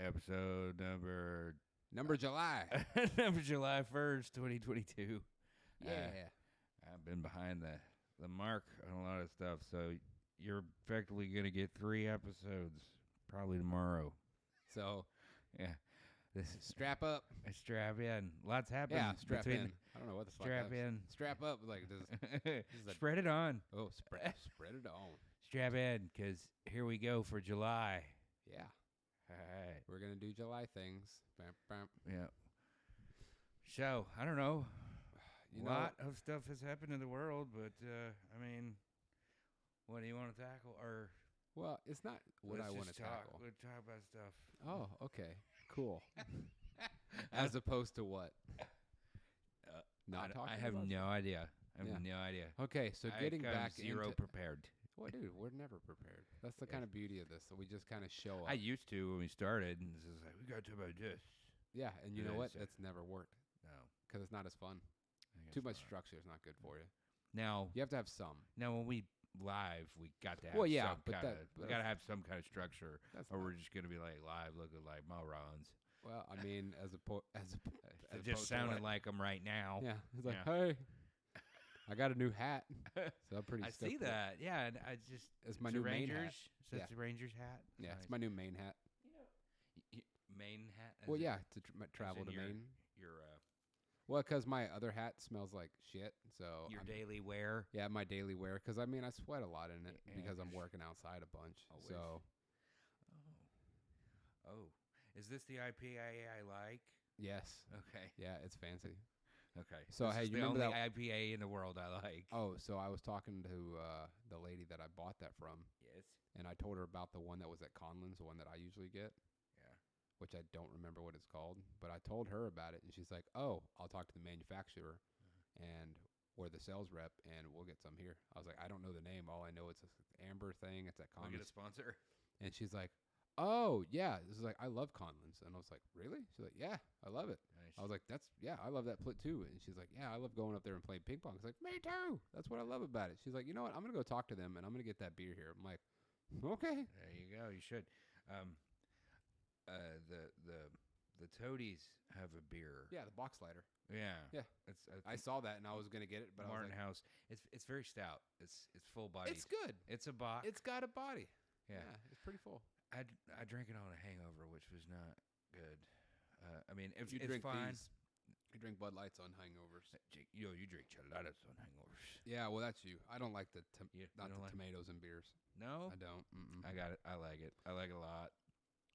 episode number July. number July 1st, 2022. Yeah. I've been behind the mark on a lot of stuff, so you're effectively going to get 3 episodes probably tomorrow. So, Yeah. strap up. Strap in. Lots happening. Yeah, strap in. I don't know what the fuck. Strap in. Strap up. Like this. Spread it on. Oh, spread it on. Strap in, because here we go for July. Yeah. All right. We're gonna do July things. Bam, bam. Yeah. So, I don't know. You A lot of stuff has happened in the world, but, I mean, what do you want to tackle? Or Well, it's not what I want to tackle. We'll talk about stuff. Oh, okay. Cool. As opposed to what? Not talking I have about no stuff? idea. I have Yeah. no idea. Okay, so getting I'm back zero into... prepared. Well, dude, we're never prepared. That's the kind of beauty of this. So we just kind of show up. I used to when we started, and this is like, we got to talk about this. Yeah, and you know Yeah, what? so- That's never worked No. because it's not as fun. I guess Too much not. structure is not good for you. Now, You have to have some. when we live, we got to have Well, yeah, some but kind that- of, we got to have some kind of structure, That's or we're not- just going to be like live looking like morons. Well, I mean, as It opposed just to sounded what- like them right now. Yeah, it's like, Yeah. hey, I got a new hat. So I'm pretty. I stoked see with it. that. Yeah, and I just It's my a new main Rangers. hat. So it's Yeah. a Rangers hat. Yeah, Nice. it's my new main hat. Main hat. as Well, in- yeah, to as travel in to your- Maine. Your Well, because my other hat smells like shit. So your I'm- daily wear. yeah, my daily wear. Because I mean, I sweat a lot in it Yeah, because I'm 'cause- working outside a bunch. Always. So Oh, is this the IPA I like? yes, Okay. yeah, it's fancy. Okay. So, This hey, is you the remember only that- IPA in the world I like? Oh, so I was talking to the lady that I bought that from, Yes. and I told her about the one that was at Conlon's, the one that I usually get, Yeah. which I don't remember what it's called. But I told her about it, and she's like, "Oh, I'll talk to the manufacturer, and or the sales rep, and we'll get some here." I was like, "I don't know the name. All I know it's an amber thing. It's at Can we get a Conlon's." sponsor? And she's like, "Oh yeah." This is like, "I love Conlon's," and I was like, "Really?" She's like, "Yeah, I love it." Nice. I was like, I love that plit too." And she's like, "Yeah, I love going up there and playing ping pong." I was like, "Me too. That's what I love about it." She's like, "You know what? I'm gonna go talk to them, and I'm gonna get that beer here." I'm like, "Okay." There you go. You should. The Toadies have a beer. Yeah, the box lighter. Yeah. Yeah. It's I saw that and I was gonna get it, but I was Martin like, House. It's very stout. It's full bodied. "It's good. It's a box. It's got a body." Yeah. It's pretty full. I drank it on a hangover, which was not good. I mean, it's You drink fine. these. You drink Bud Lights on hangovers. You drink cheladas on hangovers. Yeah, well, that's you. I don't like the You not don't the like- tomatoes in beers. No, I don't. Mm-mm. I got it. I like it. I like it a lot.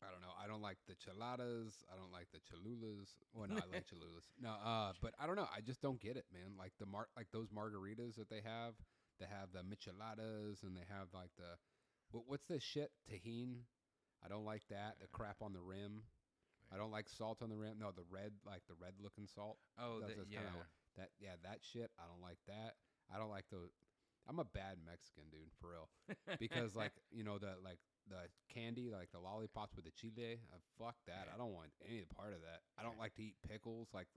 I don't know. I don't like the cheladas. I don't like the chalulas. Well, no, I like chalulas. No, but I don't know. I just don't get it, man. Like like those margaritas that they have. They have the micheladas, and they have like the what's this shit? Tajin. I don't like that. The crap on the rim. I don't like salt on the rim. No, the red looking salt. Oh, Kinda, that shit. I don't like that. I don't like those. I'm a bad Mexican dude for real, because like the candy, like the lollipops with the chile. Fuck that. I don't want any part of that. I don't like to eat pickles. Like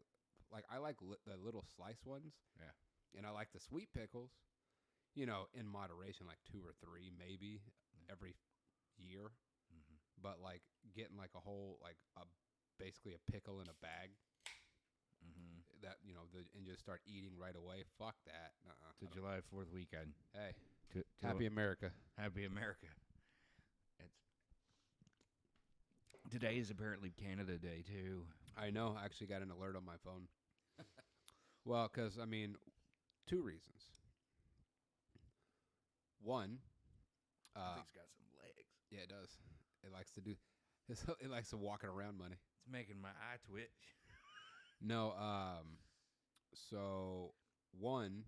I like the little slice ones. Yeah. And I like the sweet pickles. In moderation, like 2 or 3 maybe every year. Mm-hmm. But like getting like a whole basically a pickle in a bag. Mm-hmm. That and just start eating right away. Fuck that. To July 4th weekend. Hey, To happy America. Happy America. Today is apparently Canada Day too. I know. I actually got an alert on my phone. Well, because, 2 reasons. One, It's got some legs. yeah, it does. It likes to do. It likes to walk around money. It's making my eye twitch. No, so one,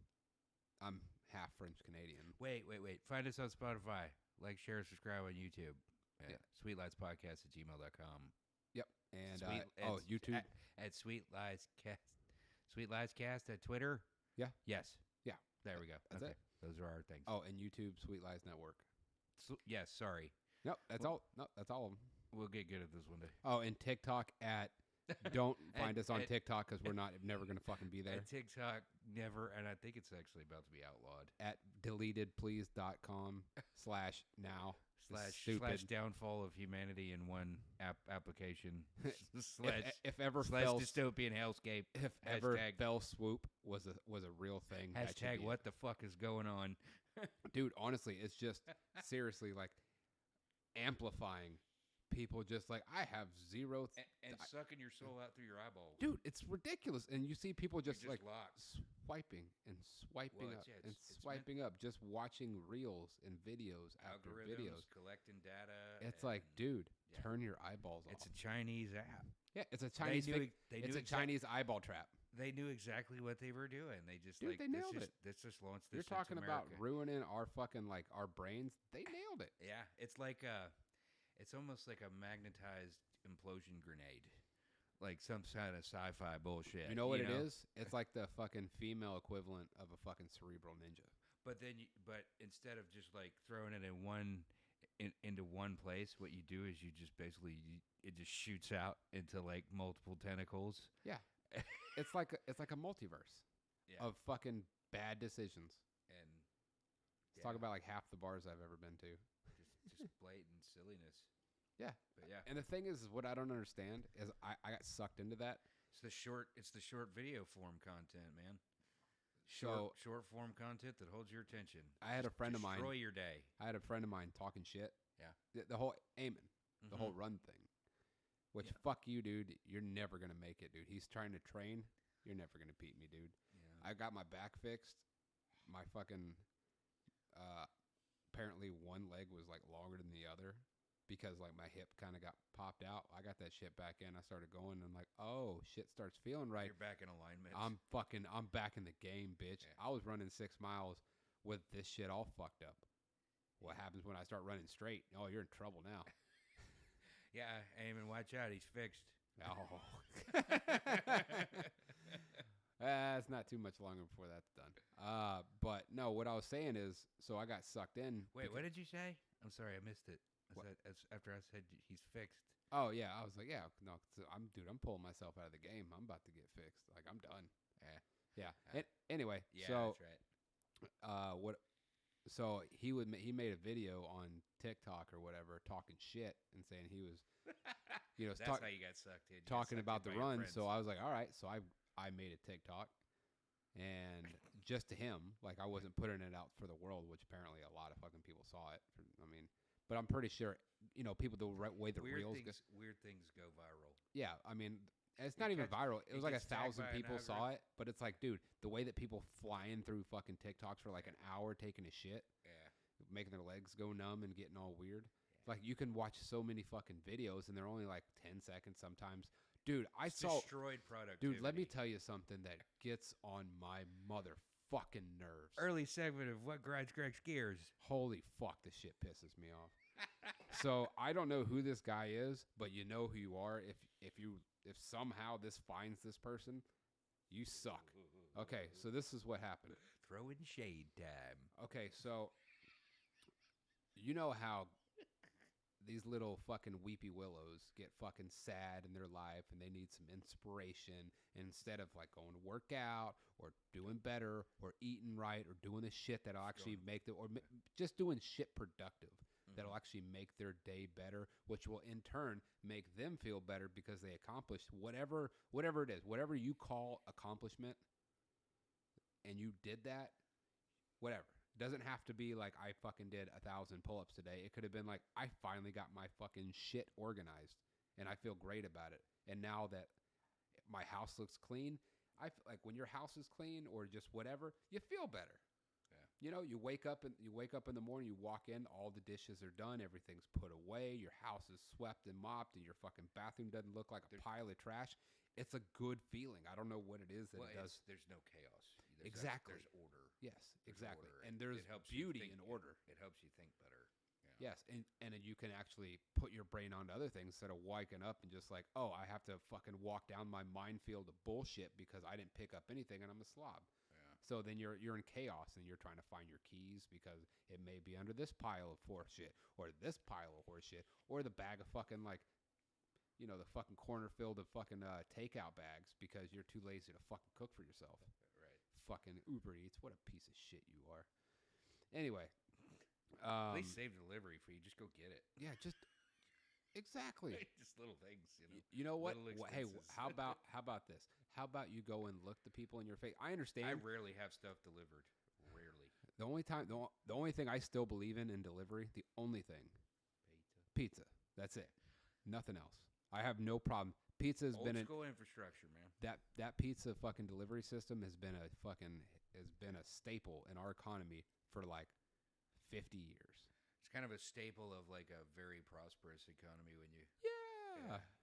I'm half French Canadian. Wait. Find us on Spotify. Like, share, subscribe on YouTube. Yeah. Sweetlightspodcast@gmail.com. Yep. And It's YouTube. at Sweet Lies Cast. Sweet Lies Cast at Twitter. Yeah. Yes. Yeah. There we go. That's okay. it. Those are our things. Oh, and YouTube Sweet Lies Network. Yes. Sorry. Nope, that's all. Nope, that's all of them. We'll get good at this one day. Oh, and TikTok at Don't find us on At- TikTok because we're never going to fucking be there. At TikTok, never, and I think it's actually about to be outlawed. At deletedplease.com/now. Slash downfall of humanity in one application. if ever slash fell dystopian hellscape. if ever fell swoop was a real thing. Hashtag what the fuck is going on? Dude, honestly, it's just seriously like amplifying people just like I have zero and sucking your soul out through your eyeball. Dude, it's ridiculous. And you see people just like locked. swiping and swiping up and swiping up, just watching reels and videos after videos, collecting data. It's like, dude, turn your eyeballs off. It's a Chinese app. Yeah, it's a Chinese. It's a Chinese eyeball trap. They knew exactly what they were doing. They just Dude, they nailed it. Let's just launch this. You're talking into about America. ruining our fucking like our brains. They nailed it. Yeah, it's like it's almost like a magnetized implosion grenade, like some kind of sci-fi bullshit. You know what it is? It's like the fucking female equivalent of a fucking cerebral ninja. But but instead of just like throwing it into one place, what you do is you just basically it just shoots out into like multiple tentacles. Yeah, it's like a multiverse of fucking bad decisions. And let's talk about like half the bars I've ever been to. Just blatant silliness. Yeah, but yeah. And the thing is what I don't understand is I got sucked into that. It's the short video form content, man. Short form content that holds your attention. I had a friend of mine. Destroy your day. I had a friend of mine talking shit. Yeah. The whole aiming, the whole run thing. Which fuck you, dude. You're never gonna make it, dude. He's trying to train. You're never gonna beat me, dude. Yeah. I got my back fixed. My fucking apparently one leg was like longer than the other because like my hip kind of got popped out. I got that shit back in. I started going and I'm like, oh, shit starts feeling right. You're back in alignment. I'm back in the game, bitch. Yeah. I was running 6 miles with this shit all fucked up. What happens when I start running straight? Oh, you're in trouble now. Yeah, Eamon, watch out. He's fixed. Oh. It's not too much longer before that's done. But no, what I was saying is, so I got sucked in. Wait, what did you say? I'm sorry, I missed it. After I said he's fixed. Oh yeah, I was like, yeah, no, I'm pulling myself out of the game. I'm about to get fixed. Like I'm done. Yeah. Anyway, yeah, so that's right. So he made a video on TikTok or whatever talking shit and saying he was, that's how you got sucked in. Talking about the run. So I was like, all right. So I made a TikTok, and just to him, like I wasn't putting it out for the world, which apparently a lot of fucking people saw it. But I'm pretty sure people the way the reels weird things go viral. Yeah, I mean. It's not even viral. It was like 1,000 people saw it, but it's like, dude, the way that people flying through fucking TikToks for like an hour taking a shit, making their legs go numb and getting all weird. Like you can watch so many fucking videos and they're only like 10 seconds sometimes. Dude, destroyed productivity. Dude, let me tell you something that gets on my motherfucking nerves. Early segment of What Grinds Greg's Gears. Holy fuck, this shit pisses me off. So I don't know who this guy is, but you know who you are. If somehow this finds this person, you suck. Okay, so this is what happened. Throw in shade time. Okay, so you know how these little fucking weepy willows get fucking sad in their life and they need some inspiration, and instead of like going to work out or doing better or eating right or doing the shit that'll actually make just doing shit productive. That'll actually make their day better, which will in turn make them feel better because they accomplished whatever it is, whatever you call accomplishment, and you did that, whatever. Doesn't have to be like I fucking did 1,000 pull-ups today. It could have been like I finally got my fucking shit organized, and I feel great about it. And now that my house looks clean, I feel like when your house is clean or just whatever, you feel better. You wake up in the morning, you walk in, all the dishes are done, everything's put away, your house is swept and mopped, and your fucking bathroom doesn't look like a pile of trash. It's a good feeling. I don't know what it is that it does. There's no chaos. Exactly. There's order. Yes, exactly. Order. And there's beauty in order. It helps you think better. Yeah. Yes, and you can actually put your brain onto other things instead of waking up and just like, oh, I have to fucking walk down my minefield of bullshit because I didn't pick up anything and I'm a slob. So then you're in chaos and you're trying to find your keys because it may be under this pile of horse shit or this pile of horse shit or the bag of fucking like the fucking corner filled of fucking takeout bags because you're too lazy to fucking cook for yourself. Right. Fucking Uber Eats. What a piece of shit you are. Anyway. At least save delivery fee. Just go get it. Yeah, just exactly. Just little things, You know what? Hey, expenses. how about this? How about you go and look the people in your face? I understand. I rarely have stuff delivered. Rarely. The only thing I still believe in delivery, the only thing, pizza. That's it. Nothing else. I have no problem. Pizza has been school infrastructure, man. that pizza fucking delivery system has been a staple in our economy for like 50 years. It's kind of a staple of like a very prosperous economy when you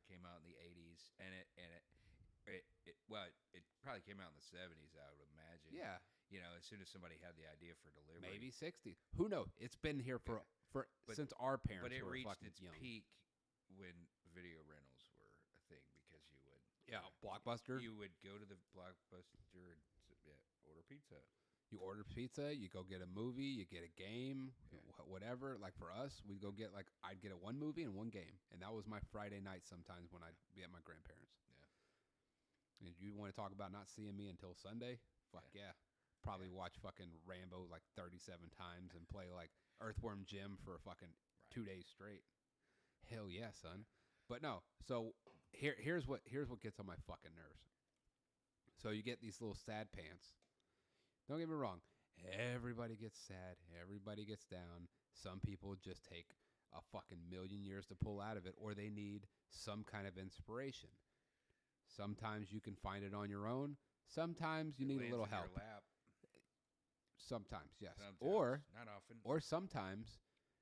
came out in the 80s, and it probably came out in the 70s, I would imagine. Yeah. As soon as somebody had the idea for delivery. Maybe 60s. Who knows? It's been here since our parents But it were reached fucking its young. peak when video rentals were a thing, because you would Blockbuster. You would go to the Blockbuster and order pizza. You order pizza, you go get a movie, you get a game, whatever. Like for us, we'd go get I'd get one movie and one game. And that was my Friday night sometimes when I'd be at my grandparents. Yeah. And you want to talk about not seeing me until Sunday? Fuck yeah. Probably watch fucking Rambo like 37 times and play like Earthworm Jim for fucking 2 days straight. Hell yeah, son. But no, so here's what gets on my fucking nerves. So you get these little sad pants. Don't get me wrong. Everybody gets sad. Everybody gets down. Some people just take a fucking million years to pull out of it, or they need some kind of inspiration. Sometimes you can find it on your own. Sometimes you need a little help. Your lap. Sometimes, yes. Sometimes, Or not often. Or sometimes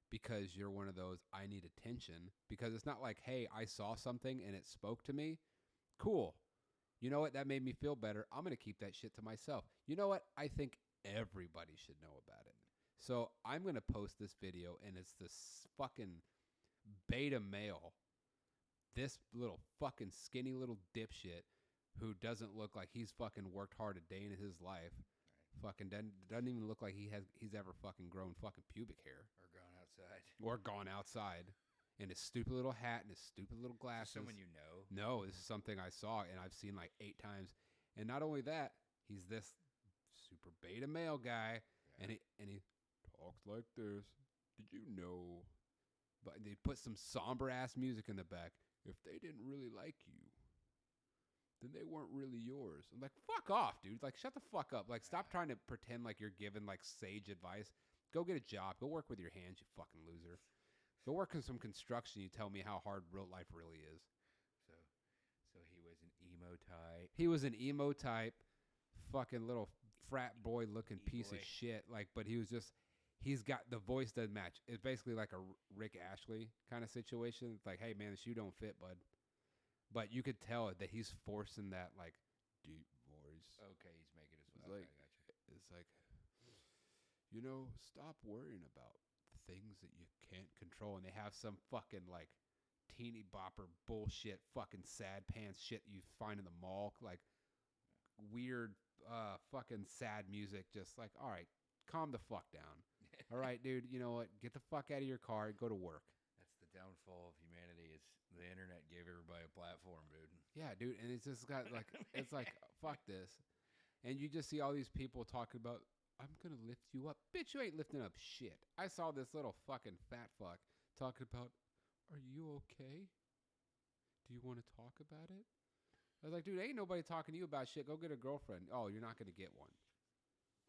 because you're one of those, I need attention. Because it's not like, hey, I saw something and it spoke to me. Cool. You know what? That made me feel better. I'm going to keep that shit to myself. You know what? I think everybody should know about it. So I'm going to post this video, and it's this fucking beta male, this little fucking skinny little dipshit who doesn't look like he's fucking worked hard a day in his life. Fucking doesn't even look like he's ever fucking grown fucking pubic hair. Or gone outside. And his stupid little hat and his stupid little glasses. Someone you know? No, this is something I saw and I've seen like 8 times. And not only that, he's this super beta male guy, and he talks like this. Did you know? But they put some somber ass music in the back. If they didn't really like you, then they weren't really yours. I'm like, fuck off, dude. Like, shut the fuck up. Like, stop trying to pretend like you're giving like sage advice. Go get a job. Go work with your hands, you fucking loser. Go work in some construction. You tell me how hard real life really is. So he was an emo type. He was an emo type, fucking little frat boy looking piece of shit. Like, but he's got the voice doesn't match. It's basically like a Rick Ashley kind of situation. It's like, hey man, the shoe don't fit, bud. But you could tell that he's forcing that like deep voice. Okay, he's making his. It's Okay, like, gotcha. it's like, stop worrying about things that you can't control. And they have some fucking like teeny bopper bullshit, fucking sad pants shit you find in the mall, like weird fucking sad music. Just like, all right, calm the fuck down. All right, dude, you know what? Get the fuck out of your car and go to work. That's the downfall of humanity. Is the internet gave everybody a platform, dude. Yeah, dude, and it's just got like, it's like, fuck this. And you just see all these people talking about, I'm going to lift you up. Bitch, you ain't lifting up shit. I saw this little fucking fat fuck talking about, are you okay? Do you want to talk about it? I was like, dude, ain't nobody talking to you about shit. Go get a girlfriend. Oh, you're not going to get one.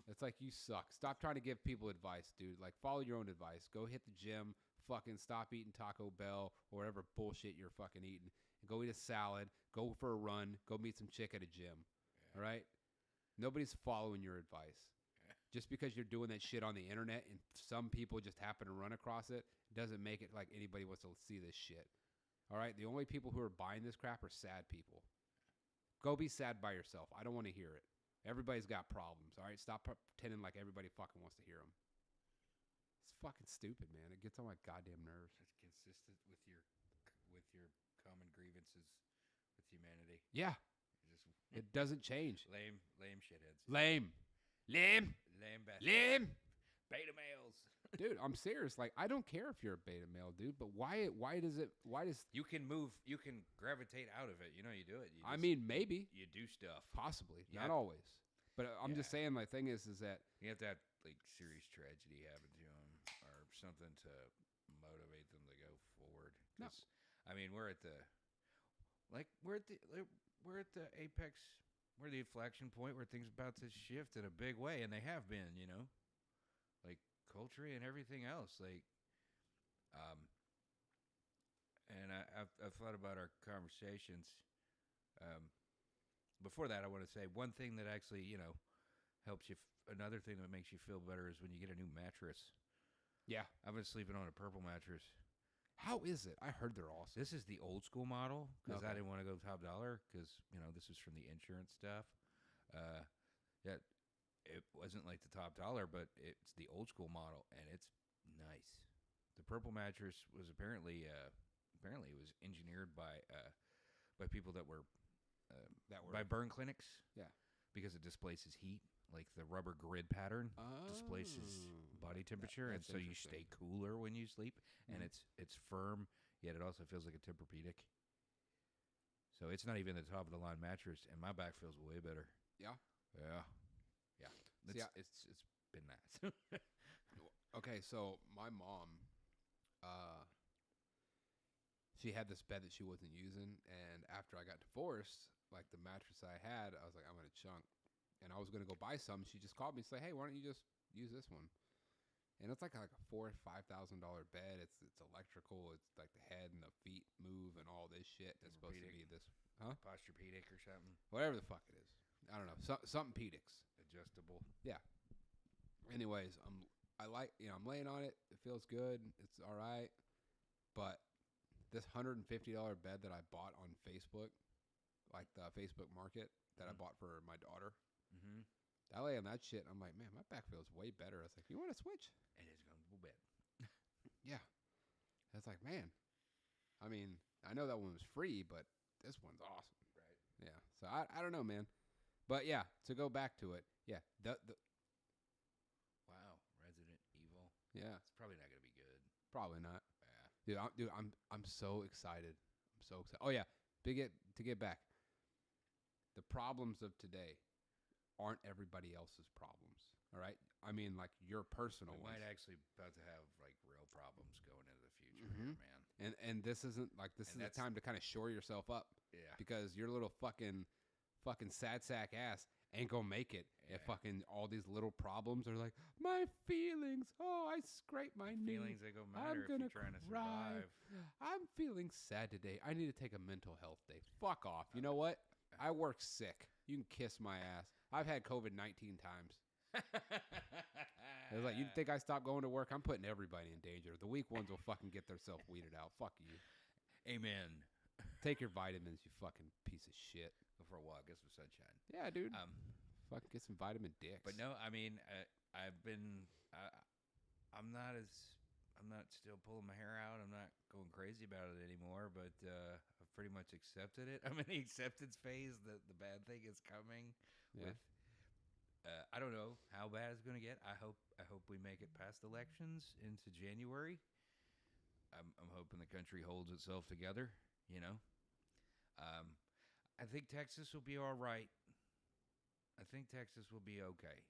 It's like, you suck. Stop trying to give people advice, dude. Like, follow your own advice. Go hit the gym. Fucking stop eating Taco Bell or whatever bullshit you're fucking eating. And go eat a salad. Go for a run. Go meet some chick at a gym. Yeah. All right? Nobody's following your advice. Yeah. Just because you're doing that shit on the internet and some people just happen to run across it doesn't make it like anybody wants to see this shit. All right? The only people who are buying this crap are sad people. Go be sad by yourself. I don't want to hear it. Everybody's got problems, all right? Stop pretending like everybody fucking wants to hear them. It's fucking stupid, man. It gets on my goddamn nerves. It's consistent with your common grievances with humanity. Yeah. It doesn't change. Lame shitheads. Lame. Lame bastards. Lame. Beta males. dude, I'm serious. Like, I don't care if you're a beta male, dude, but why does You can move. You can gravitate out of it. You know, you do it. I mean, maybe, you do stuff. possibly, Yeah. not always. But I'm just Yeah. saying, my thing is that You have to have like serious tragedy happen to them or something to motivate them to go forward. No. 'Cause, I mean, we're at the apex. We're the inflection point where things about to shift in a big way, and they have been. You know, like culture and everything else. Like, um, and I've thought about our conversations. Um, before that, I want to say one thing that actually, helps you. Another thing that makes you feel better is when you get a new mattress. yeah. I've been sleeping on a purple mattress. How is it? I heard they're awesome. This is the old school model because I Okay. didn't want to go top dollar because this is from the insurance stuff. That it wasn't like the top dollar, but it's the old school model and it's nice. The purple mattress was apparently it was engineered by people that were by burn clinics. Yeah. Because it displaces heat, like the rubber grid pattern displaces body temperature, and that's so you interesting. stay cooler when you sleep, and Mhm. it's firm, yet it also feels like a Tempur-Pedic. So it's not even the top of the line mattress, and my back feels way better. Yeah. Yeah. See, It's been nice. Okay, so my mom, she had this bed that she wasn't using, and after I got divorced, like the mattress I had, I was like, I'm gonna chunk, and I was gonna go buy some. She just called me and said, hey, why don't you just use this one? And it's like a $4,000-5,000 bed. It's electrical. It's like the head and the feet move and all this shit. It's supposed to be this, Posturepedic or something. whatever the fuck it is. I don't know, something pedics. Adjustable. Anyways, I'm laying on it. It feels good. It's all right. But this $150 bed that I bought on Facebook, like the Facebook Market that I bought for my daughter, Mm-hmm. I lay on that shit. And I'm like, man, my back feels way better. I was like, you want to switch? And it's a comfortable bed. Yeah. I was like, man. I mean, I know that one was free, but this one's awesome. Right. Yeah. So I don't know, man. But yeah, to go back to it, yeah, Wow. Resident Evil. yeah, It's probably not gonna be good. probably not. Yeah. I'm so excited. I'm so excited. Oh yeah, to get back. The problems of today aren't everybody else's problems. All right. I mean, like your personal We ones. might actually about to have like real problems going into the future, Mhm. here, man. And this isn't like this And is the that's- time to kind of shore yourself up Yeah. because your little fucking sad sack ass ain't gonna make it if Yeah. fucking all these little problems are like my feelings. Oh, I scraped my knee. Feelings they go I'm matter if gonna you're trying to cry. survive. I'm feeling sad today. I need to take a mental health day. Fuck off. You know what? I work sick. You can kiss my ass. I've had COVID 19 times. It was like, you think I stopped going to work? I'm putting everybody in danger. The weak ones will fucking get themselves weeded out. Fuck you. Amen. Take your vitamins, you fucking piece of shit. Go for a walk, get some sunshine. Yeah, dude. Um, Fucking get some vitamin dicks. but no, I mean, I've been, I'm not still pulling my hair out. I'm not going crazy about it anymore. But I've pretty much accepted it. I'm in the acceptance phase that the bad thing is coming. Yeah. With, I don't know how bad it's going to get. I hope we make it past elections into January. I'm hoping the country holds itself together. I think Texas will be all right. I think Texas will be okay,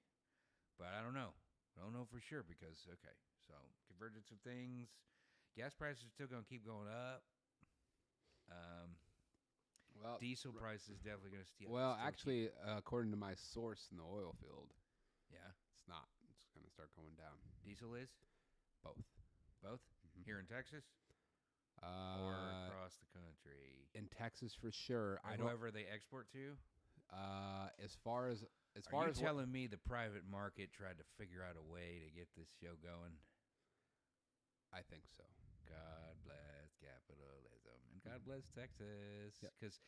but I don't know. I don't know for sure because so convergence of things. Gas prices are still going to keep going up. Well, Diesel prices definitely going to steal. well, actually, according to my source in the oil field, yeah, it's not. It's going to start going down. diesel is Both. both Mhm. here in Texas or Uh, across the country. in Texas for sure. Or I don't. whoever they export to. As far as Are you what- telling me the private market tried to figure out a way to get this show going? I think so. God bless capitalism and God bless Texas. Yep. Because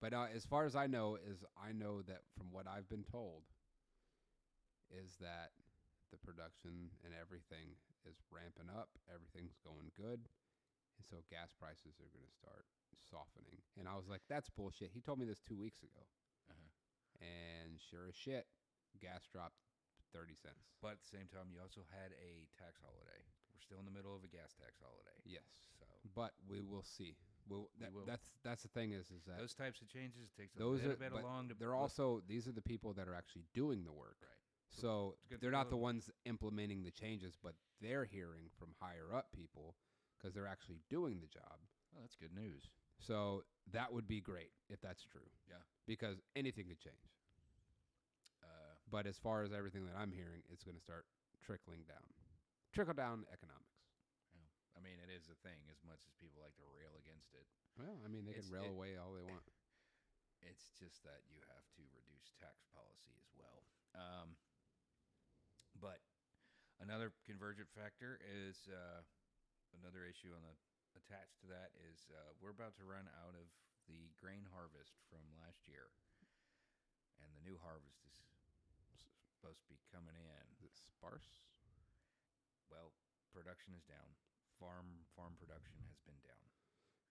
But as far as I know, that from what I've been told, is that the production and everything is ramping up. Everything's going good. And so gas prices are going to start softening. And I was like, that's bullshit. He told me this 2 weeks ago. Uh-huh. And sure as shit, gas dropped 30 cents. But at the same time, you also had a tax holiday. We're still in the middle of a gas tax holiday. Yes. So But we will see. will. That's the thing is that Those types of changes takes a those little are bit but along to. they're also these are the people that are actually doing the work. Right. So it's good they're to not the know. ones implementing the changes, but they're hearing from higher up people because they're actually doing the job. Well, that's good news. So that would be great if that's true. Yeah. Because anything could change. But as far as everything that I'm hearing, it's going to start trickling down. Trickle down economics. Yeah. I mean, it is a thing as much as people like to rail against it. Well, I mean, they can rail away all they want. It's just that you have to reduce tax policy as well. But another convergent factor is another issue on the attached to that is we're about to run out of the grain harvest from last year, and the new harvest is supposed to be coming in. Is it sparse? Well, production is down. Farm production has been down.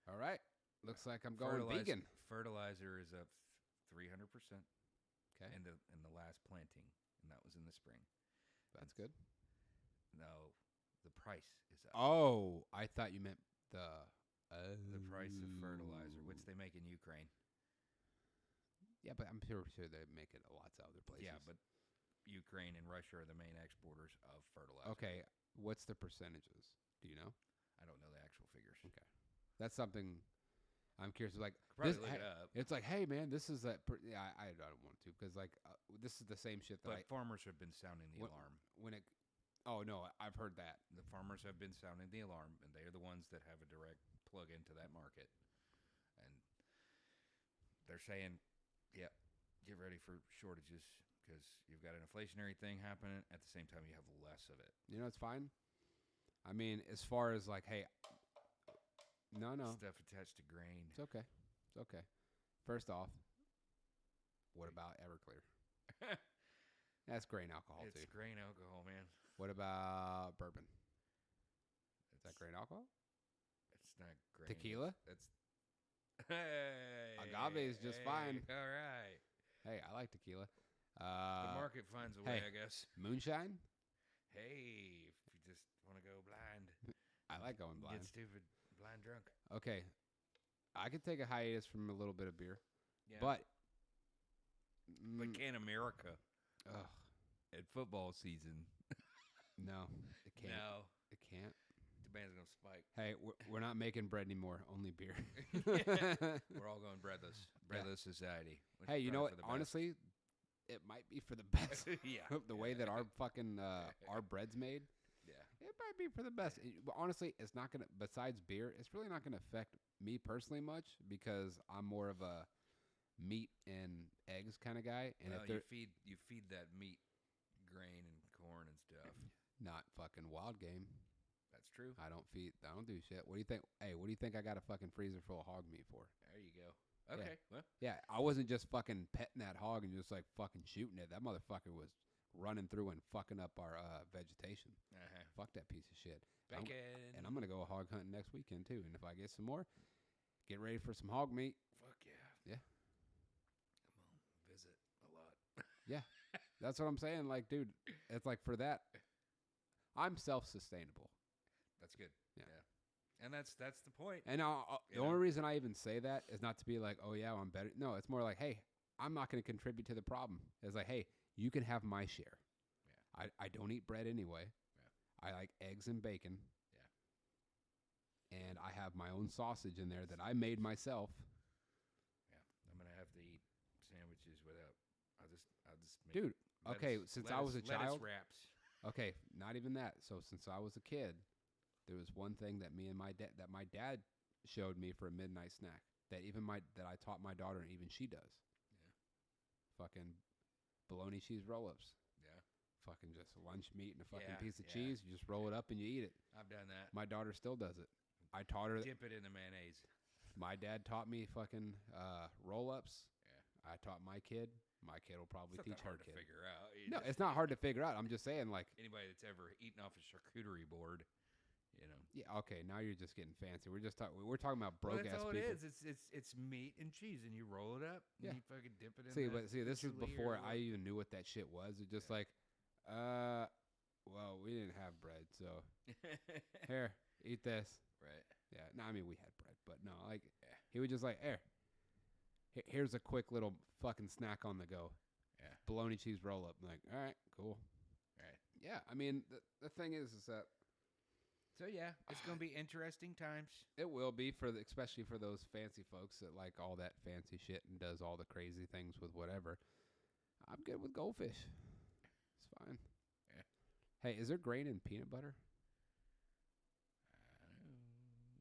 All right. Looks like I'm going vegan. Fertilizer is up 300%. Okay. In the last planting, and that was in the spring. That's good. No, the price is up. Oh, I thought you meant the price of fertilizer, which they make in Ukraine. Yeah, but I'm sure they make it lots of other places. Yeah, but Ukraine and Russia are the main exporters of fertilizer. Okay, what's the percentages? Do you know? I don't know the actual figures. Okay, that's something I'm curious. Like, Probably look it up. It's like, hey man, this is that. Yeah, I don't want to because like this is the same shit that. But farmers have been sounding the alarm. When it, oh no, I've heard that. The farmers have been sounding the alarm, and they are the ones that have a direct plug into that market, and they're saying, "Yeah, get ready for shortages." Because you've got an inflationary thing happening. At the same time, you have less of it. You know, it's fine. I mean, as far as like, hey, no. Stuff attached to grain. It's okay. It's okay. First off, what about Everclear? That's grain alcohol, too. It's grain alcohol, man. What about bourbon? Is that grain alcohol? It's not grain. Tequila? That's hey, agave is just fine. All right. Hey, I like tequila. The market finds a way, I guess. Moonshine? Hey, if you just want to go blind. I like going blind. Get stupid, blind drunk. Okay. I could take a hiatus from a little bit of beer. Yeah. But can America ugh, at football season? No, it can't. No. It can't. Demand's going to spike. Hey, we're not making bread anymore. Only beer. We're all going breadless. Breadless society. Hey, you know what? Honestly, it might be for the best. Yeah. The way that our fucking our bread's made. Yeah. It might be for the best. But honestly, it's not gonna. Besides beer, it's really not gonna affect me personally much because I'm more of a meat and eggs kind of guy. And well, if you feed that meat, grain and corn and stuff. Not fucking wild game. That's true. I don't do shit. What do you think? Hey, what do you think I got a fucking freezer full of hog meat for? There you go. Okay. Yeah. Well. Yeah, I wasn't just fucking petting that hog and just like fucking shooting it. That motherfucker was running through and fucking up our vegetation. Uh-huh. Fuck that piece of shit. Bacon. And I'm gonna go hog hunting next weekend too. And if I get some more, get ready for some hog meat. Fuck yeah. Yeah. Come on, visit a lot. Yeah, that's what I'm saying. Like, dude, it's like for that, I'm self-sustainable. That's good. Yeah. And that's the point. And the only reason I even say that is not to be like, oh yeah, I'm better. No, it's more like, hey, I'm not going to contribute to the problem. It's like, hey, you can have my share. Yeah. I don't eat bread anyway. Yeah. I like eggs and bacon. Yeah. And I have my own sausage in there that I made myself. Yeah. I'm gonna have to eat sandwiches without. I'll just make dude. Okay, since I was a child. Wraps. Okay, not even that. So since I was a kid. There was one thing that my dad showed me for a midnight snack that I taught my daughter and even she does. Yeah. Fucking bologna cheese roll-ups. Yeah. Fucking just lunch meat and a fucking piece of cheese. You just roll it up and you eat it. I've done that. My daughter still does it. I taught her. Dip it in the mayonnaise. My dad taught me fucking roll-ups. Yeah. I taught my kid. My kid will probably teach her kid. To figure out. No, it's not hard to figure out. I'm just saying, like anybody that's ever eaten off a charcuterie board. You know. Yeah. Okay. Now you're just getting fancy. We're talking about broke ass people. That's all it is. It's meat and cheese, and you roll it up. And you fucking dip it in. See, this is before I even knew what that shit was. It's just like, Well, we didn't have bread, so here, eat this. Right. Yeah, no, I mean we had bread, but no, like Yeah. he would just like, here, here's a quick little fucking snack on the go. Yeah. Bologna cheese roll up. I'm like, all right, cool. Right. Yeah, I mean the thing is that So yeah, it's gonna be interesting times. it will be especially for those fancy folks that like all that fancy shit and does all the crazy things with whatever. I'm good with goldfish. It's fine. Yeah. Hey, is there grain in peanut butter?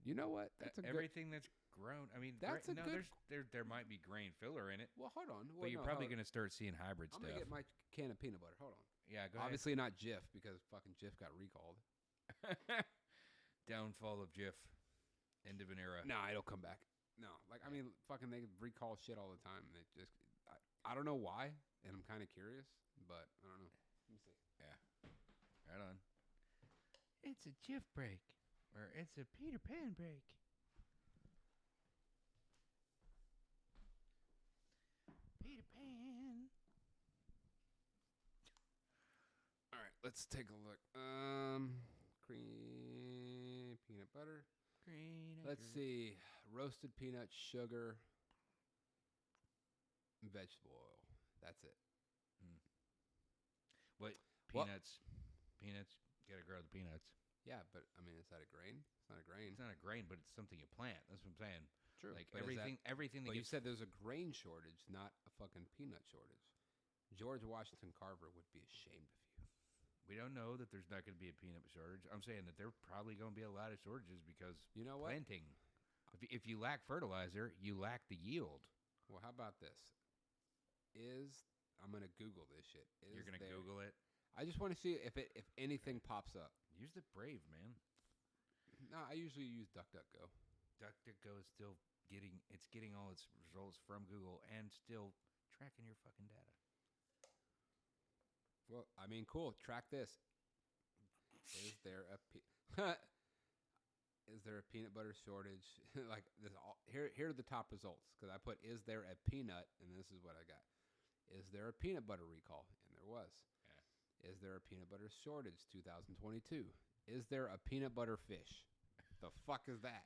You know what? That's a good. Everything that's grown. I mean, That's a no. good- There might be grain filler in it, Well, hold on. but you're probably gonna start seeing hybrid I'm stuff. gonna get my can of peanut butter. Hold on. Yeah, go Obviously not Jif because fucking Jif got recalled. ahead. Downfall of Jif. End of an era. Nah, it'll come back. No, like I mean, fucking they recall shit all the time. They just, I don't know why, and I'm kind of curious, but I don't know. Let me see. Right on. It's a Jif break, or it's a Peter Pan break. Peter Pan. All right, let's take a look. Cream peanut butter. Green. Let's see. Roasted peanuts, sugar, vegetable oil. That's it. What What? peanuts? Peanuts. Gotta grow the peanuts. Yeah, but I mean, is that a grain? It's not a grain. It's not a grain, but it's something you plant. That's what I'm saying. True. Like but is that- everything that But you gets said there's a grain shortage, not a fucking peanut shortage. George Washington Carver would be ashamed of you. we don't know that there's not going to be a peanut shortage. I'm saying that there probably going to be a lot of shortages because You know what? planting. If you lack fertilizer, you lack the yield. Well, how about this? I'm gonna Google this shit. You're going to Google it. I just want to see if anything pops up. Use the Brave, man. No, I usually use DuckDuckGo. DuckDuckGo is still getting all its results from Google and still tracking your fucking data. Well, I mean, cool. Track this. Is there a is there a peanut butter shortage? Like this. Here are the top results because I put is there a peanut, and this is what I got. Is there a peanut butter recall? And there was. Yeah. Is there a peanut butter shortage? 2022. Is there a peanut butter fish? The fuck is that?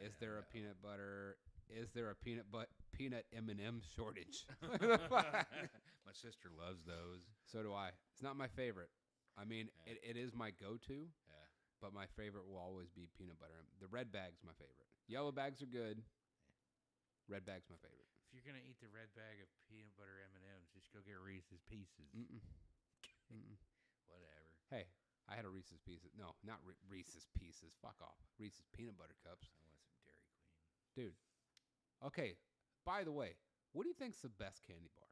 Is there a peanut butter? Is there a peanut M&M shortage? My sister loves those. So do I. It's not my favorite. I mean, Yeah. it is my go-to, Yeah. but my favorite will always be peanut butter. The red bag's my favorite. Yellow bags are good. Red bag's my favorite. If you're gonna eat the red bag of peanut butter M&Ms, just go get Reese's Pieces. Mm-mm. Mm-mm. Whatever. Hey, I had a Reese's Pieces. No, not Reese's Pieces. Fuck off. Reese's peanut butter cups. I want some Dairy Queen. Dude. Okay, by the way, what do you think's the best candy bar?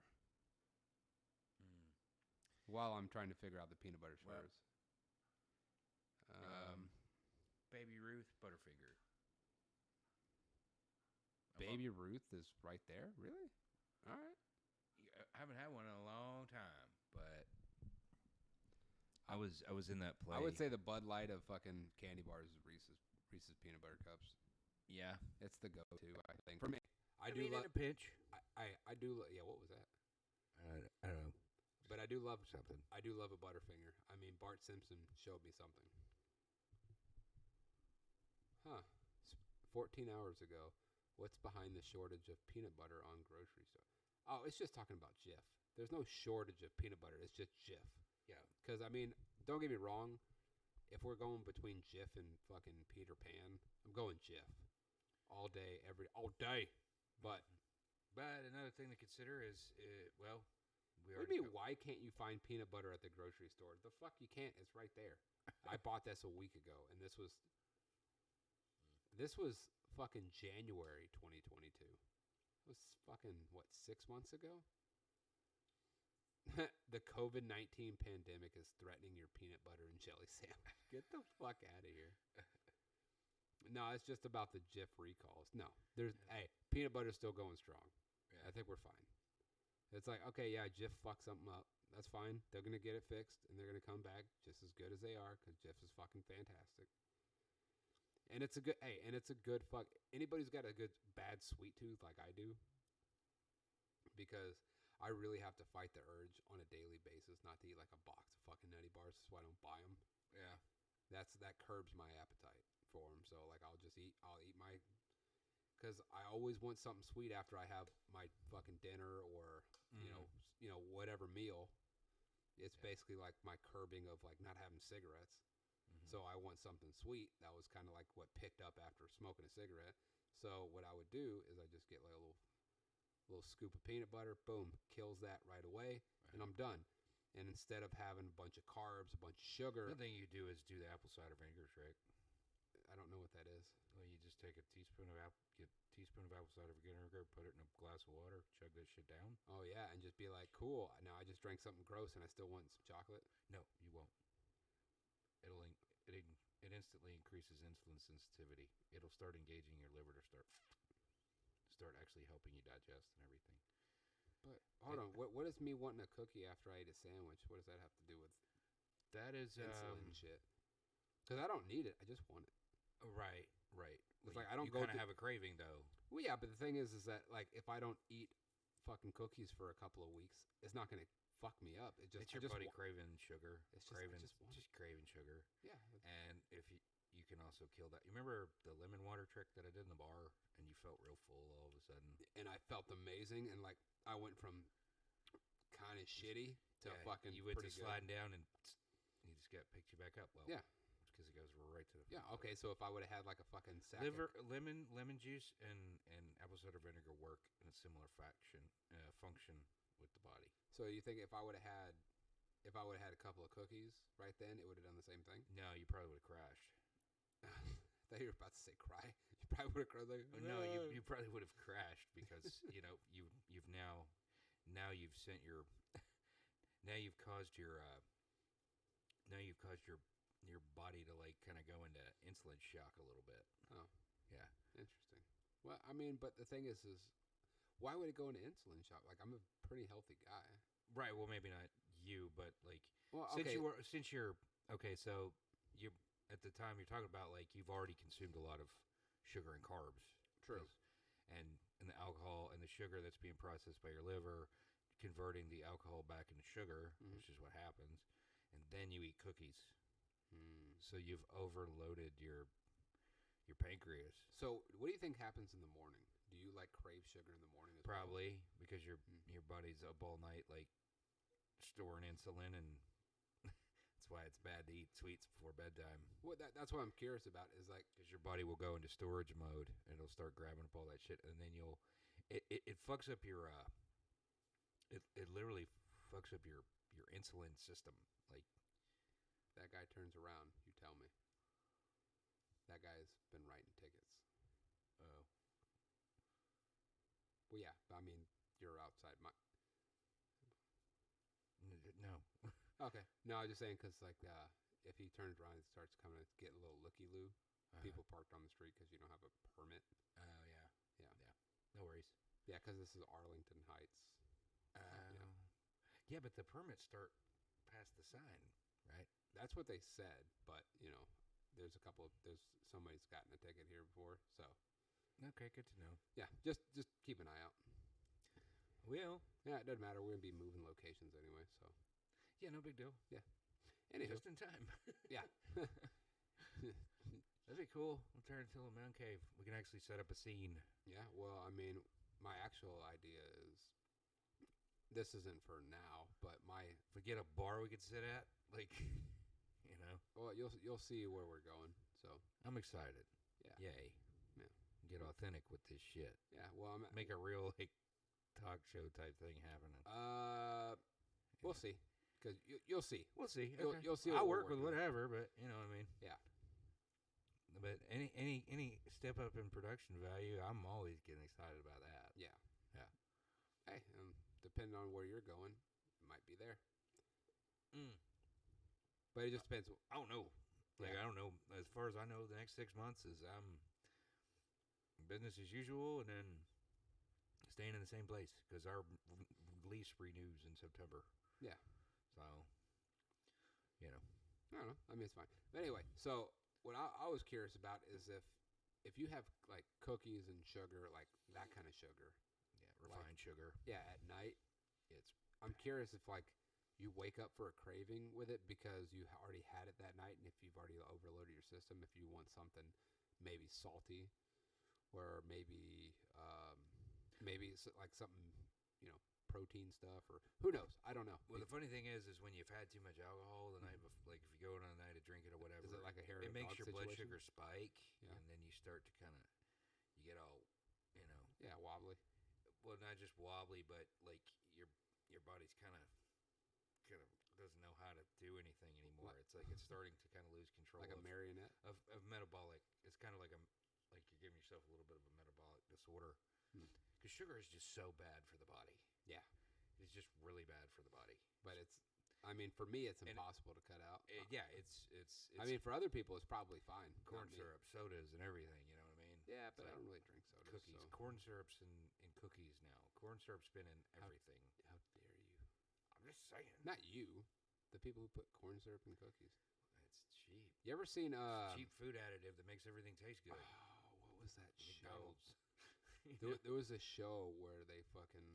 While I'm trying to figure out the peanut butter Well, shores. Baby Ruth Butterfinger. Baby Ruth is right there? Really? All right. I haven't had one in a long time, but I was in that play. I would say the Bud Light of fucking candy bars is Reese's peanut butter cups. yeah. It's the go-to, I think. For me. I mean, do in love a pinch. I do yeah, what was that? I don't know. But I do love Something. I do love a Butterfinger. I mean, Bart Simpson showed me something. Huh. 14 hours ago, what's behind the shortage of peanut butter on grocery store? Oh, it's just talking about Jif. There's no shortage of peanut butter. It's just Jif. Yeah. Because, I mean, don't get me wrong. If we're going between Jif and fucking Peter Pan, I'm going Jif. All day, all day. But another thing to consider is, well, what do you mean, why can't you find peanut butter at the grocery store? The fuck you can't. It's right there. I bought this a week ago, and this was fucking January 2022. It was fucking, what, 6 months ago? The COVID-19 pandemic is threatening your peanut butter and jelly sandwich. Get the fuck out of here. No, it's just about the Jif recalls. No, hey, peanut butter's still going strong. Yeah. I think we're fine. It's like, okay, yeah, Jif fucked something up. That's fine. They're going to get it fixed, and they're going to come back just as good as they are because Jif is fucking fantastic. And it's a good, anybody who's got a good, bad sweet tooth like I do, because I really have to fight the urge on a daily basis not to eat like a box of fucking nutty bars. That's why I don't buy them. Yeah. That curbs my appetite for them. So like I'll eat my because I always want something sweet after I have my fucking dinner or whatever meal. It's basically like my curbing of like not having cigarettes. So I want something sweet. That was kind of like what picked up after smoking a cigarette. So what I would do is I just get like a little scoop of peanut butter. Boom, kills that right away, and I'm done. And instead of having a bunch of carbs, a bunch of sugar, The thing you do is do the apple cider vinegar trick. I don't know what that is. Well, you just take a teaspoon of apple cider vinegar, put it in a glass of water, chug that shit down. Oh yeah, and just be like, cool. Now I just drank something gross, and I still want some chocolate. No, you won't. It instantly increases insulin sensitivity. It'll start engaging your liver to start actually helping you digest and everything. But hold on, what is me wanting a cookie after I ate a sandwich? What does that have to do with That is insulin shit? Because I don't need it. I just want it. right. It's Well, like I don't you go kind of through- have a craving though. Well, yeah, but the thing is that like if I don't eat fucking cookies for a couple of weeks, it's not gonna fuck me up. It's your body craving sugar. It's just craving, I just want just craving sugar. Yeah. And if you can also kill that. You remember the lemon water trick that I did in the bar, and you felt real full all of a sudden. And I felt amazing, and like I went from kind of shitty to fucking You went to pretty good. sliding down, and you just picked you back up. Well, Yeah. because it goes right to the Yeah. Okay. So if I would have had like a fucking sack lemon juice and apple cider vinegar work in a similar function with the body. So you think if I would have had a couple of cookies right then, it would have done the same thing? No, you probably would have crashed. I thought you were about to say cry. You probably would have cried like. No, you probably would have crashed because you've now you've sent your now you've caused your your body to like kind of go into insulin shock a little bit. Oh, yeah, interesting. Well, I mean, but the thing is why would it go into insulin shock? Like I'm a pretty healthy guy. right. Well, maybe not you, but like Well, okay. since you're okay, so you at the time you're talking about like you've already consumed a lot of sugar and carbs. True. And the alcohol and the sugar that's being processed by your liver, converting the alcohol back into sugar, which is what happens, and then you eat cookies. So you've overloaded your pancreas. So what do you think happens in the morning? Do you like crave sugar in the morning as Probably because your body's up all night like storing insulin, and that's why it's bad to eat sweets before bedtime. well? That's what I'm curious about is like Because your body will go into storage mode and it'll start grabbing up all that shit, and then it fucks up your it literally fucks up your insulin system. Like that guy turns around, you tell me. That guy's been writing tickets. oh Well, yeah, I mean, you're outside my. no. Okay, no, I was just saying because like if he turns around and starts coming, to get a little looky loo. People parked on the street because you don't have a permit. Oh yeah. No worries. Yeah, because this is Arlington Heights. Yeah, but the permits start past the sign, right? That's what they said, but there's somebody's gotten a ticket here before, so Okay, good to know. yeah, just keep an eye out. Well, Yeah, it doesn't matter. We're gonna be moving locations anyway, so yeah, no big deal. anywho, Just in time. yeah. That'd be cool. We'll turn it into a man cave. We can actually set up a scene. Yeah, well, I mean, my actual idea is this isn't for now, but If we get a bar we could sit at, like, well, you'll see where we're going. So I'm excited. yeah, Yay. Yeah. Get authentic with this shit. yeah. Well, Make a real like talk show type thing happening. we'll see, because you'll see. We'll see. You'll see. I'll what work we're with working on. whatever, but you know what I mean. Yeah. But any step up in production value, I'm always getting excited about that. Yeah. Yeah. Hey, depending on where you're going, it might be there. But it just depends. I don't know. Like Yeah. I don't know. As far as I know, the next 6 months is business as usual, and then staying in the same place because our lease renews in September. Yeah. So, I don't know. I mean, it's fine. But anyway, so what I was curious about is if you have like cookies and sugar, like that kind of sugar, yeah, refined sugar. yeah, at night, it's. I'm curious if like you wake up for a craving with it because you already had it that night, and if you've already overloaded your system, if you want something maybe salty, or maybe it's like something protein stuff, or who knows? I don't know. Well, the funny thing is when you've had too much alcohol the night before, like if you go on a night of drinking or whatever, is it like a hair? It makes your blood situation? sugar spike, Yeah. and then you start to kind of you get all, you know, Yeah, wobbly. well, not just wobbly, but like your body's kind of doesn't know how to do anything anymore. Like, It's like it's starting to kind of lose control like a marionette. of metabolic. It's kind of like you're giving yourself a little bit of a metabolic disorder because sugar is just so bad for the body. Yeah, It's just really bad for the body. but it's. I mean, for me, it's And impossible to cut out. Yeah, it's I mean, for other people, it's probably fine. corn Not me. syrup, sodas, and everything. You know what I mean? Yeah, It's but I like don't really drink sodas. cookies, So. corn syrups, and cookies now. Corn syrup's been in everything. How dare you? I'm just saying. Not you. The people who put corn syrup in cookies. It's cheap. You ever seen It's cheap food additive that makes everything taste good. what was that show? McDonald's. There was a show where they fucking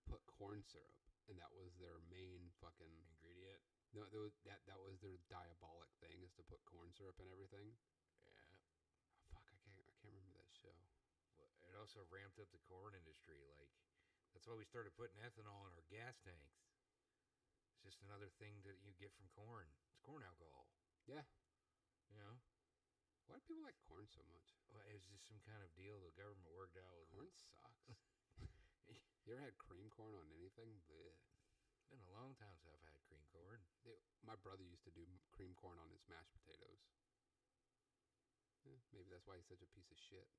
put corn syrup, and that was their main fucking Ingredient. no. That was their diabolic thing is to put corn syrup in everything. Yeah. Oh, fuck, I can't remember that show. Well, it also ramped up the corn industry. Like that's why we started putting ethanol in our gas tanks. It's just another thing that you get from corn. It's corn alcohol. Yeah. You know. Why do people like corn so much? Well, it was just some kind of deal the government worked out with. Corn sucks. You ever had cream corn on anything? Blech. It's been a long time since I've had cream corn. My brother used to do cream corn on his mashed potatoes. Yeah, maybe that's why he's such a piece of shit.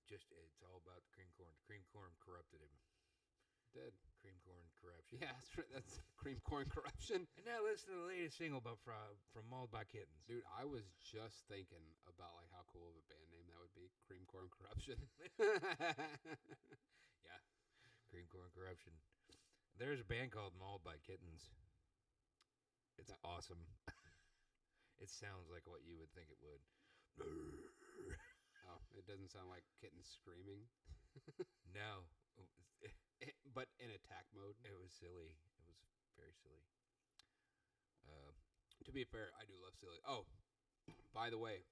Just it's all about the cream corn. Cream corn corrupted him. Did. Cream corn corruption. Yeah, that's cream corn corruption. And now listen to the latest single about from Mauled by Kittens. Dude, I was just thinking about like how cool of a band name that would be. Cream corn corruption. Yeah, cream corn corruption. There's a band called Mauled by Kittens. It's awesome. It sounds like what you would think it would. Oh, it doesn't sound like kittens screaming. No, But in attack mode. it was silly. It was very silly. To be fair, I do love silly. Oh, by the way,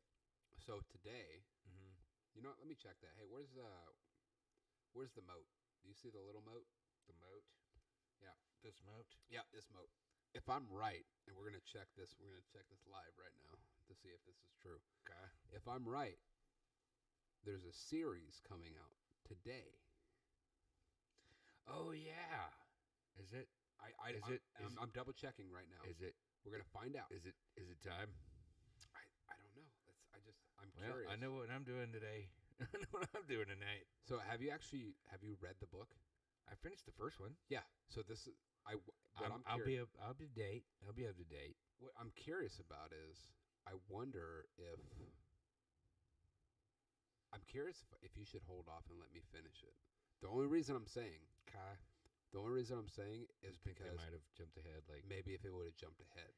so today, Mm-hmm. you know what? Let me check that. Hey, where's the moat? Do you see the little moat? The moat. Yeah. This moat. Yeah, this moat. If I'm right, and we're gonna check this live right now to see if this is true. Okay. If I'm right, there's a series coming out today. Oh yeah. Is it? I'm double checking right now. Is it? We're gonna find out. Is it time? I don't know. I'm Well, curious. I know what I'm doing today. I know what I'm doing tonight. So have you read the book? I finished the first one. Yeah. So this is I'll be up to date. I'll be up to date. What I'm curious about is I wonder if you should hold off and let me finish it. The only reason I'm saying Kai, is I think they because might have jumped ahead. Like maybe if it would have jumped ahead,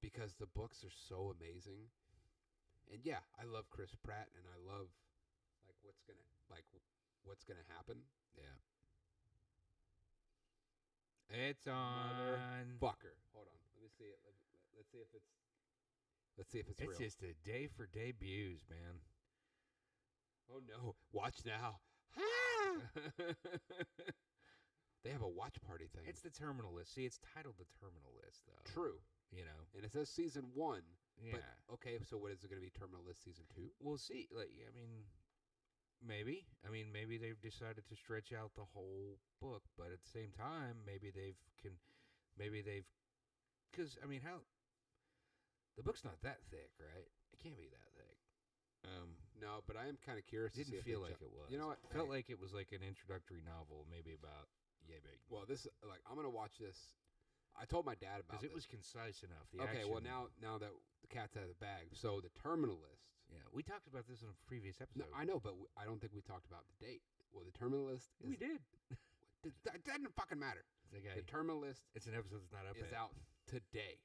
because the books are so amazing, and yeah, I love Chris Pratt, and I love what's gonna happen. yeah, it's on. Fucker, hold on, let me see it. Let's see if it's It's real. just a day for debuts, man. Oh no, watch now. They have a watch party thing. It's the Terminal List. See, it's titled the Terminal List, though. True. You know. And it says season 1. Yeah. But okay, so what is it going to be? Terminal List season 2? We'll see. Like, I mean, maybe. I mean, maybe they've decided to stretch out the whole book, but at the same time, maybe they've, because I mean, how the book's not that thick, right? It can't be that thick. No, but I am kind of curious. Didn't feel like it was. You know what? Felt like it was like an introductory novel, maybe about yay big. Well, this I'm gonna watch this. I told my dad about Because it it was concise enough. The okay, action, well now that the cat's out of the bag, so the Terminal List. yeah, we talked about this in a previous episode. No, I know, but I don't think we talked about the date. Well, the Terminal List. We did. That doesn't fucking matter. It's okay. The Terminal List It's an episode that's not up is yet. out today,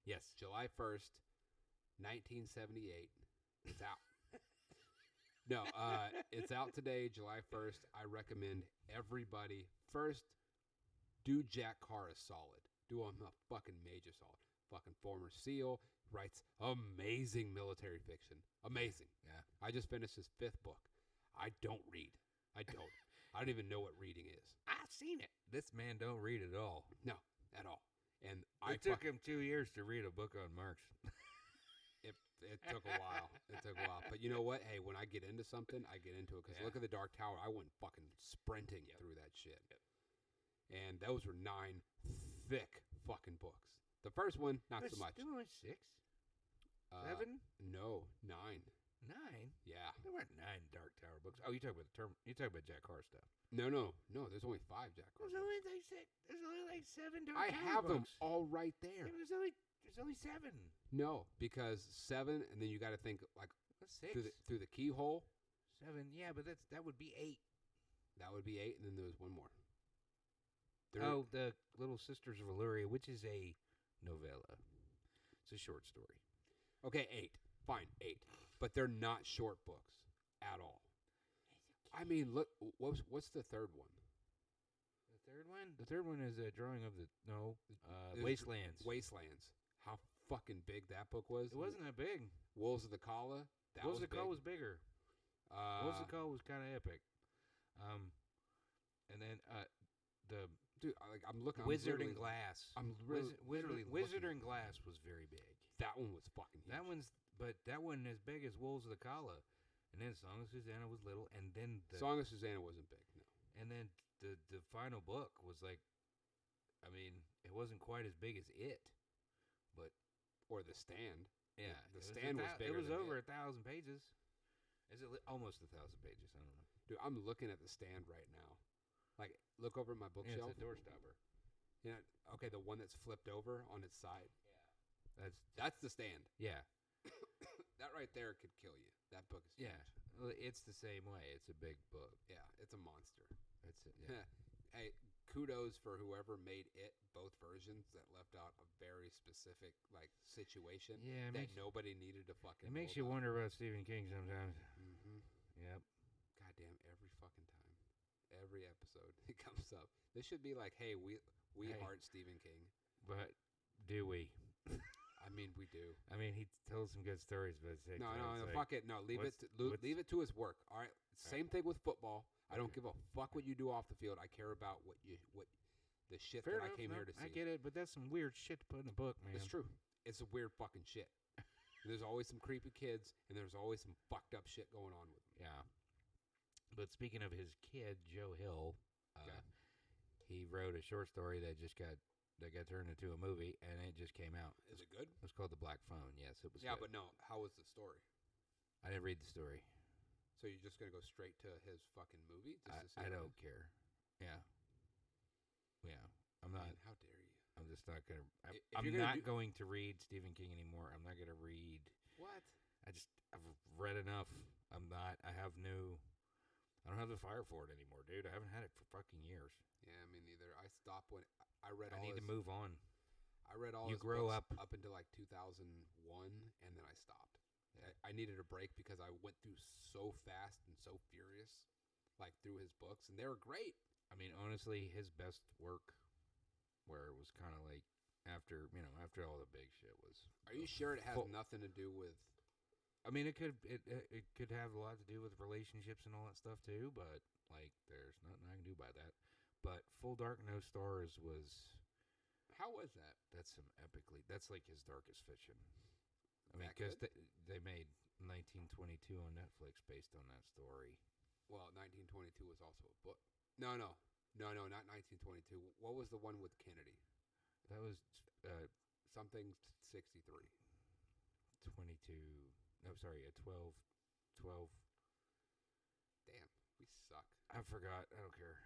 Yes. July 1st, 1978. It's out. No, it's out today, July 1st. I recommend everybody first Do Jack Carr a solid. Do him a fucking major solid. Fucking former SEAL, writes amazing military fiction. Amazing. Yeah. I just finished his 5th book. I don't read. I don't. I don't even know what reading is. I've seen it. This man don't read at all. No, at all. And It took him 2 years to read a book on Marx. It took a while. It took a while. But you know what? Hey, when I get into something, I get into it. Because look at the Dark Tower. I went fucking sprinting through that shit. Yep. And those were 9 thick fucking books. The first one, not so much. There were only 6? 7? No, 9. 9? Yeah. There weren't 9 Dark Tower books. Oh, you talking about you talking about Jack Carr stuff? No. There's only 5 Jack Carr. There's only like 7 Dark I Tower have books. them all right there. Yeah, there's only 7. No, because 7, and then you got to think like That's 6. through the keyhole. 7. Yeah, but that would be 8. That would be 8, and then there was one more. The Little Sisters of Illyria, which is a novella. It's a short story. Okay, 8. Fine, 8. But they're not short books at all. I mean, look, what's the third one? The third one? The third one is a drawing of Wastelands. Wastelands. How fucking big that book was. It wasn't that big. Wolves of the Kala. Wolves of the Kala was bigger. Wolves of the Kala was kind of epic. And then I'm looking. Wizard and Glass. Wizard and Glass was very big. That one was fucking huge. That one as big as Wolves of the Kala. And then Song of Susanna was little, and then Song of Susanna wasn't big, no. And then the final book was like, I mean, it wasn't quite as big as it, but or The Stand. Yeah, the Stand was bigger. It was over 1,000 pages. Is it almost 1,000 pages? I don't know. Dude, I'm looking at The Stand right now. Like, look over at my bookshelf. Yeah, it's a doorstopper. Yeah, okay, the one that's flipped over on its side. Yeah, that's The Stand. Yeah. That right there could kill you. That book is huge. Yeah. Well, it's the same way. It's a big book. Yeah, it's a monster. That's it. Yeah. Hey, kudos for whoever made it, both versions that left out a very specific like situation that nobody needed to fucking. It makes you wonder about Stephen King sometimes. Mm-hmm. Yep. Goddamn, every fucking time, every episode it comes up. This should be like, hey, we heart Stephen King, but do we? I mean, we do. I mean, he told some good stories, but no, fuck it. No, leave it to his work. All right. Same thing with football. I don't give a fuck what you do off the field. I care about what the shit Fair that enough, I came here to see. I get it, but that's some weird shit to put in a book, man. It's true. It's a weird fucking shit. There's always some creepy kids, and there's always some fucked up shit going on with them. Yeah. But speaking of his kid, Joe Hill, he wrote a short story that got turned into a movie, and it just came out. Is it good? It was called The Black Phone. Yes, it was. Yeah, good. but no. How was the story? I didn't read the story. So you're just gonna go straight to his fucking movie? I don't care. Yeah. I'm not. Man, how dare you? I'm just not gonna. I'm not going to read Stephen King anymore. I'm not gonna read. What? I've read enough. I'm not. I don't have the fire for it anymore, dude. I haven't had it for fucking years. Yeah, me neither. I stopped when I read. I need to move on. I read all. You his grow books up until like 2001, and then I stopped. Yeah. I needed a break because I went through so fast and so furious, like through his books, and they were great. I mean, honestly, his best work, where it was kind of like after all the big shit was. Are you sure it has nothing to do with? I mean, it could have a lot to do with relationships and all that stuff too, but like, there's nothing I can do about that. But Full Dark No Stars was. How was that? That's like his darkest fiction. I mean, because they made 1922 on Netflix based on that story. Well, 1922 was also a book. No, not 1922. What was the one with Kennedy? That was something 63. 22. No, sorry, a 12. Damn, we suck. I forgot. I don't care.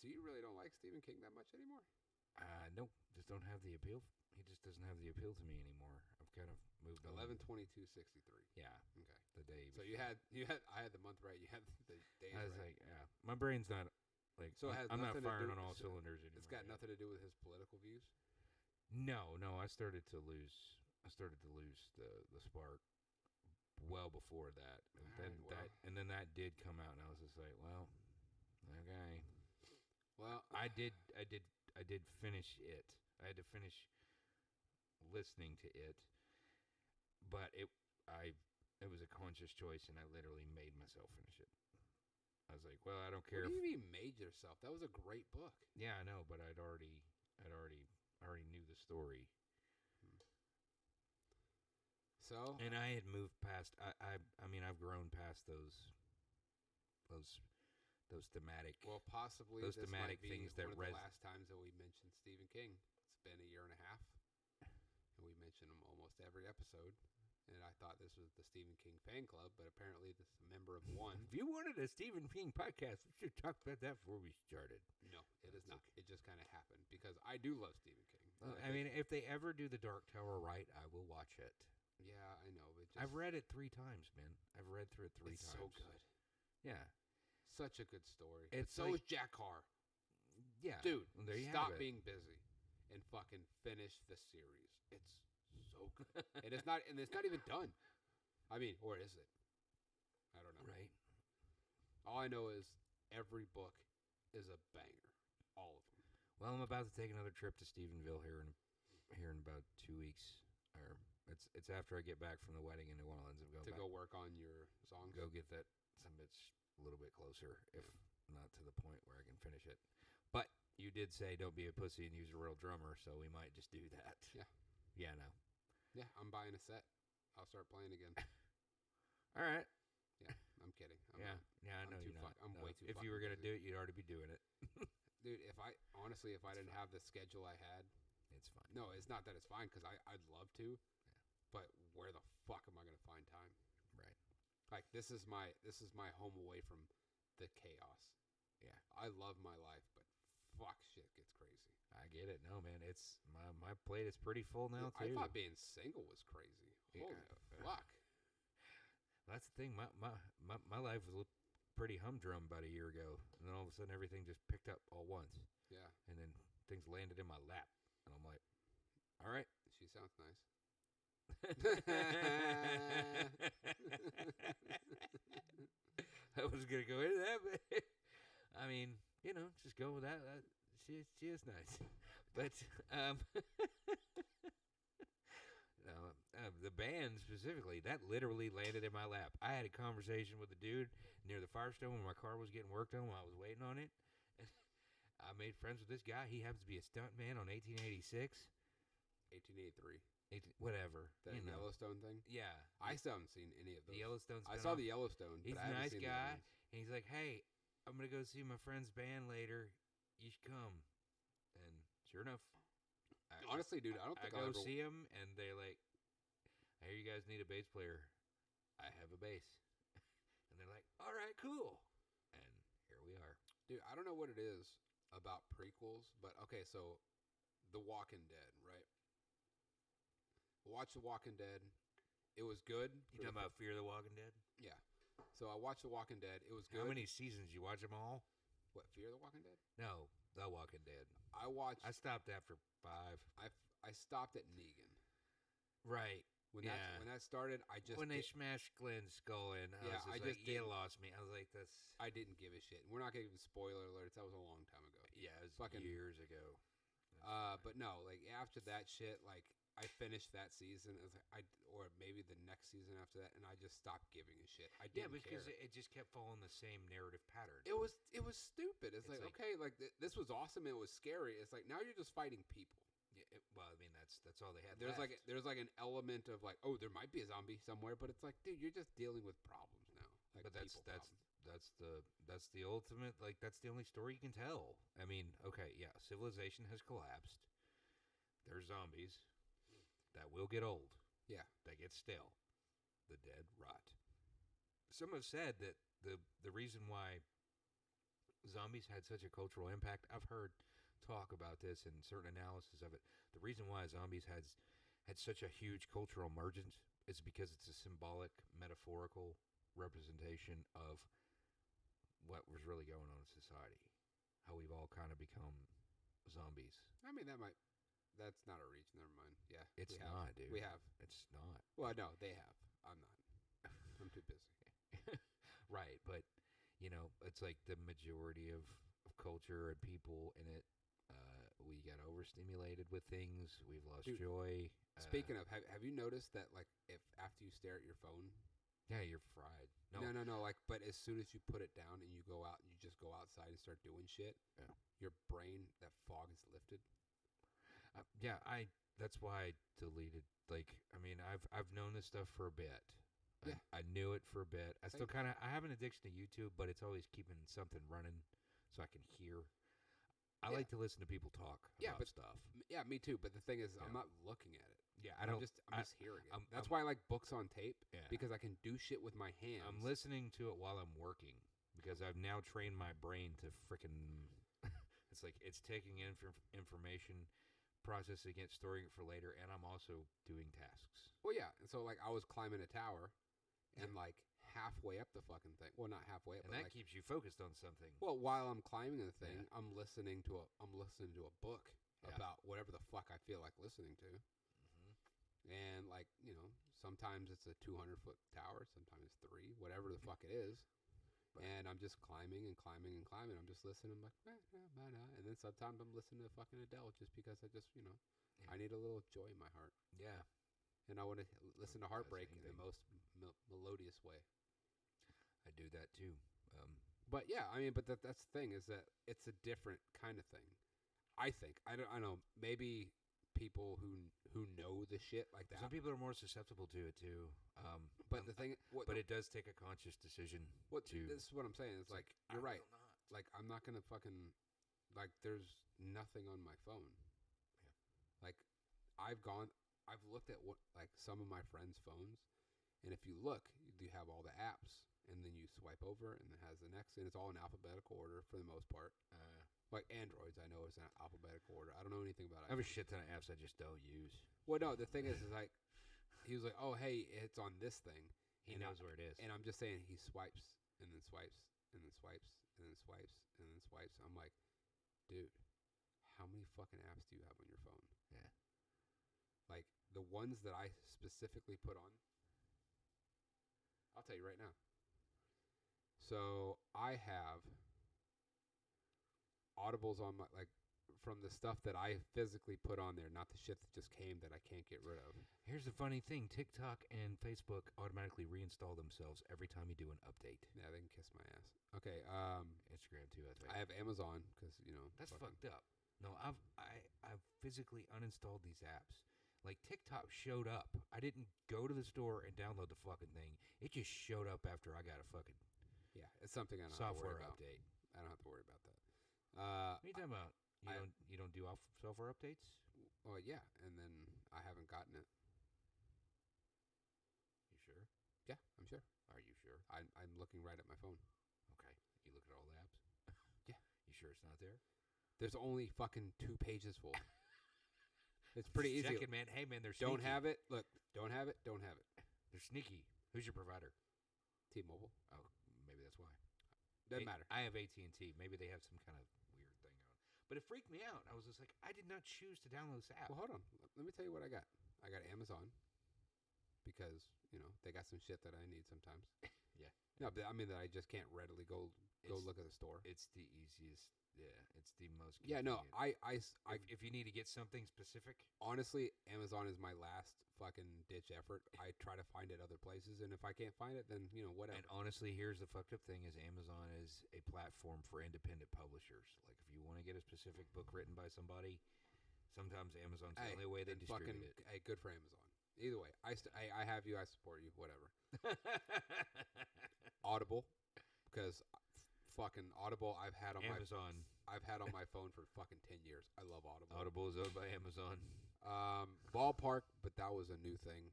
So you really don't like Stephen King that much anymore? Nope. Just don't have the appeal. He just doesn't have the appeal to me anymore. I've kind of moved 11/22/63. Yeah. Okay. The day. So you had. I had the month right. You had the days right. I was like, yeah. My brain's not like. So I'm not firing on all cylinders anymore. It's got nothing to do with his political views. No. I started to lose the spark well before that, and then that did come out, and I was just like, well, okay. Well, I did finish it. I had to finish listening to it, but it was a conscious choice, and I literally made myself finish it. I was like, well, I don't care. What do you mean made yourself? That was a great book. Yeah, I know, but I already knew the story. So, And I had moved past. I mean, I've grown past those those thematic. well, possibly those this thematic might be things that one of the last times that we mentioned Stephen King. It's been a year and a half, and we mention him almost every episode. And I thought this was the Stephen King fan club, but apparently this is a member of one. If you wanted a Stephen King podcast, we should talk about that before we started. No, it is not. Okay. It just kind of happened because I do love Stephen King. I mean, if they ever do the Dark Tower right, I will watch it. Yeah, I know. But I've read it 3 times, man. I've read through it 3 it's times. so good. Yeah. Such a good story. It's so like- is Jack Carr. Yeah. Dude, Well, there you stop have it. being busy and fucking finish the series. It's so good. and it's not even done. I mean, or is it? I don't know. Right. All I know is every book is a banger. All of them. Well, I'm about to take another trip to Stephenville here in about 2 weeks. Or it's after I get back from the wedding in New Orleans. I'm going To back, go work on your songs. go get that some bitch a little bit closer, if not to the point where I can finish it. But you did say don't be a pussy and use a real drummer, so we might just do that. Yeah. Yeah, no. Yeah, I'm buying a set. I'll start playing again. All right. Yeah, I'm kidding. I'm Yeah. not. Yeah, I I'm know too you're not. I'm No. way too If you were fucking going to do busy. it, you'd already be doing it. Dude, if I didn't have the schedule I had, It's fine. no, it's not that it's fine because I'd love to, but where the fuck am I gonna find time? Right. Like this is my home away from the chaos. Yeah. I love my life, but fuck, shit gets crazy. I get it. No, man. It's my plate is pretty full now Dude, too. I thought being single was crazy. Yeah. Holy fuck. That's the thing. My life was pretty humdrum about a year ago, and then all of a sudden everything just picked up all once, Yeah, and then things landed in my lap, and I'm like, all right. she sounds nice. I was gonna go into that, but I mean, just go with that. She is nice, but no, the band specifically that literally landed in my lap. I had a conversation with a dude near the Firestone when my car was getting worked on while I was waiting on it. And I made friends with this guy. He happens to be a stunt man on 1886. 1883. Whatever. That Yellowstone thing. Yeah. I still haven't seen any of those. The Yellowstone I spinoff. saw the Yellowstone. He's but a I haven't nice seen the guy, other ones. and he's like, "Hey, I'm gonna go see my friend's band later. You should come." And sure enough, Honestly, dude, I don't I think go I'll ever. see him, and they're like, "I hear you guys need a bass player. I have a bass." And they're like, "All right, cool." And here we are. Dude, I don't know what it is about prequels, but okay, so The Walking Dead, right? Watch The Walking Dead. It was good. You talking about Fear the Walking Dead? Yeah. So I watched The Walking Dead. It was good. How many seasons? You watch them all? What, Fear the Walking Dead? No, The Walking Dead. I watched. I stopped after 5. I stopped at Negan. Right. When that started, I just when they smashed Glenn's skull in, I just you lost me. I was like, "That's." I didn't give a shit. We're not gonna give spoiler alerts. That was a long time ago. Yeah, it was Fucking- years ago. But no, like after that shit, like I finished that season. It was like or maybe the next season after that, and I just stopped giving a shit. I Yeah, didn't because care. it just kept following the same narrative pattern. It was stupid. It's like, like- okay, like this was awesome. It was scary. It's like now you're just fighting people. Yeah, well, I mean that's all they had. There's left. there's like an element of like, oh, there might be a zombie somewhere, but it's like, dude, you're just dealing with problems now. Like but that's people problems. that's the ultimate. Like that's the only story you can tell. I mean, okay, yeah, civilization has collapsed. There's zombies that will get old. Yeah. That get stale. The dead rot. Some have said that the reason why zombies had such a cultural impact, I've heard talk about this and certain analysis of it. The reason why zombies had such a huge cultural emergence is because it's a symbolic, metaphorical representation of what was really going on in society. How we've all kind of become zombies. I mean, that's not a reach. Never mind. Yeah, It's we have. not, dude. We have. It's not. Well, no, they have. I'm not. I'm too busy. Right, but it's like the majority of culture and people in it. We got overstimulated with things. We've lost Dude, joy. Speaking of, have you noticed that like if after you stare at your phone, Yeah, you're fried. no, like but as soon as you put it down and you go out and you just go outside and start doing shit, Yeah. your brain that fog is lifted. Yeah, I. That's why I deleted. Like, I mean, I've known this stuff for a bit. Yeah. I knew it for a bit. I Same. still kind of. I have an addiction to YouTube, but it's always keeping something running so I can hear. I Yeah. like to listen to people talk Yeah, about but stuff. Yeah, me too. But the thing is, I'm Yeah. not looking at it. Yeah, I'm just hearing it. That's why I like books on tape Yeah. because I can do shit with my hands. I'm listening to it while I'm working because I've now trained my brain to frickin' it's like it's taking in information, processing it, storing it for later, and I'm also doing tasks. Well, yeah. And so like I was climbing a tower, and like halfway up the fucking thing. Well, not halfway up, And but that like, keeps you focused on something. well, while I'm climbing the thing, Yeah. I'm listening to a book Yeah. about whatever the fuck I feel like listening to. Mm-hmm. And like, sometimes it's a 200-foot tower, sometimes it's 3, whatever the fuck it is. Right. And I'm just climbing and climbing and climbing. I'm just listening. I'm like, and then sometimes I'm listening to fucking Adele just because I just, I need a little joy in my heart. Yeah. And I want to listen to Heartbreak in the anything. most melodious way. I do that too. But yeah, I mean, but that's the thing is that it's a different kind of thing. I think I don't know. Maybe people who know the shit like that. Some people are more susceptible to it too. But the thing, but it does take a conscious decision. This is what I'm saying. It's like you're I right. will not. Like I'm not gonna fucking like. There's nothing on my phone. Yeah. Like I've looked at what like some of my friends' phones, and if you look, you have all the apps, and then you swipe over, and it has the next, and it's all in alphabetical order for the most part. Like Androids, I know is in alphabetical order. I don't know anything about it. I have a shit ton of apps I just don't use. Well, no, the thing is like, he was like, oh, hey, it's on this thing. He knows where it is. And I'm just saying he swipes, and then swipes, and then swipes, and then swipes, and then swipes. I'm like, dude, how many fucking apps do you have on your phone? Yeah. Like, the ones that I specifically put on, I'll tell you right now. So, I have Audibles on my, like, from the stuff that I physically put on there, not the shit that just came that I can't get rid of. Here's the funny thing: TikTok and Facebook automatically reinstall themselves every time you do an update. Yeah, they can kiss my ass. Okay, Instagram too, I think. I have Amazon because That's fucked up. No, I've physically uninstalled these apps. Like TikTok showed up. I didn't go to the store and download the fucking thing. It just showed up after I got a fucking it's something I don't software have to worry update. about. I don't have to worry about that. What are you talking about? You don't do software updates? Well, yeah, and then I haven't gotten it. You sure? Yeah, I'm sure. Are you sure? I'm looking right at my phone. Okay. You look at all the apps? Yeah. You sure it's not there? There's only fucking 2 pages full. It's pretty easy. Checking, man. Hey, man, they're sneaky. Don't have it. Look, don't have it. Don't have it. They're sneaky. Who's your provider? T-Mobile. Oh, maybe that's why. Doesn't matter. I have AT&T. Maybe they have some kind of weird thing on. But it freaked me out. I was just like, I did not choose to download this app. Well, hold on. Let me tell you what I got. I got Amazon because, they got some shit that I need sometimes. Yeah. No, but I mean that I just can't readily go look at the store. It's the easiest. Yeah, it's the most. Yeah, no, convenient. If you need to get something specific, honestly, Amazon is my last fucking ditch effort. I try to find it other places, and if I can't find it, then whatever. And honestly, here's the fucked up thing: is Amazon is a platform for independent publishers. Like, if you want to get a specific book written by somebody, sometimes Amazon's the only way they distribute it. Hey, good for Amazon. Either way, I have you. I support you. Whatever. Audible, because fucking Audible I've had on Amazon. I've had on my phone for fucking 10 years. I love Audible. Audible is owned by Amazon. Ballpark, but that was a new thing.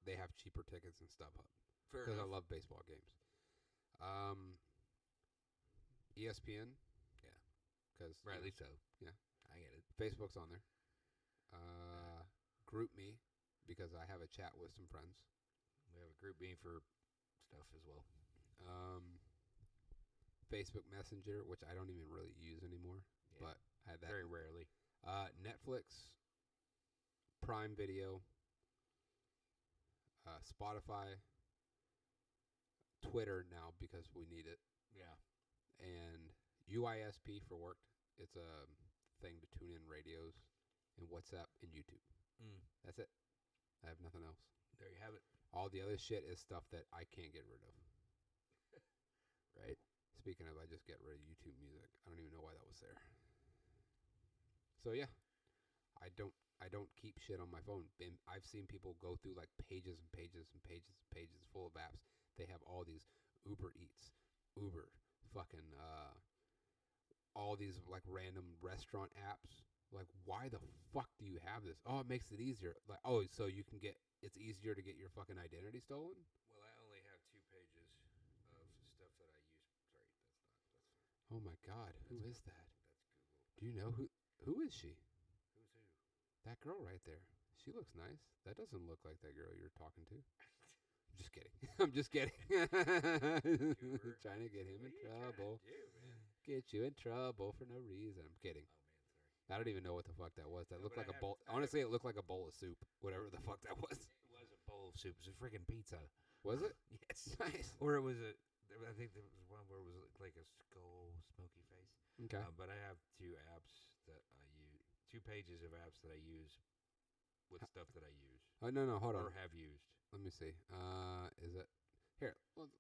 They have cheaper tickets and StubHub. Fair because I enough. love baseball games. ESPN, yeah, because Rightly so. Yeah, I get it. Facebook's on there. Group Me, because I have a chat with some friends. We have a group being for stuff as well. Facebook Messenger, which I don't even really use anymore, but I had that very rarely. Netflix, Prime Video, Spotify, Twitter now because we need it, Yeah. and UISP for work. It's a thing to tune in radios and WhatsApp and YouTube. That's it. I have nothing else. There you have it. All the other shit is stuff that I can't get rid of. Right? Speaking of, I just get rid of YouTube music. I don't even know why that was there. So yeah, I don't keep shit on my phone. I've seen people go through like pages and pages and pages and pages full of apps. They have all these Uber Eats, Uber, fucking all these like random restaurant apps. Like, why the fuck do you have this? Oh, it makes it easier. Like, oh, so you can it's easier to get your fucking identity stolen? Well, I only have 2 pages of stuff that I use. Sorry, that's Oh my God, who is that? That's Google. Do you know who is she? Who's who? That girl right there. She looks nice. That doesn't look like that girl you're talking to. I'm just kidding. I'm just kidding. Trying to get him in trouble. Get you in trouble for no reason. I'm kidding. Oh, man, sorry. I don't even know what the fuck that was. That No, looked but like I a bowl. Honestly, it looked like a bowl of soup. Whatever the fuck that was. It was a bowl of soup. It was a freaking pizza. Was it? Yes. Nice. Or it was I think there was one where it was like a skull, smoky face. Okay. But I have 2 apps that I use. 2 pages of apps that I use with stuff that I use. Oh no, hold on. Or have used. Let me see. Is it here? Yeah.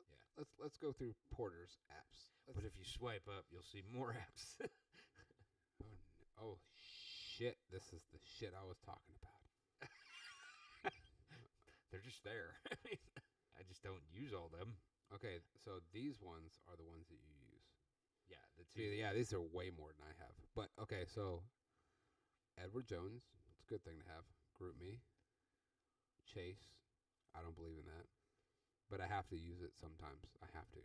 Let's go through Porter's apps. But if you swipe up, you'll see more apps. Oh shit! This is the shit I was talking about. They're just there. I mean, I just don't use all them. Okay, so these ones are the ones that you use. Yeah, the 2. See, yeah, these are way more than I have. But okay, so Edward Jones, it's a good thing to have. GroupMe, Chase. I don't believe in that, but I have to use it sometimes. I have to.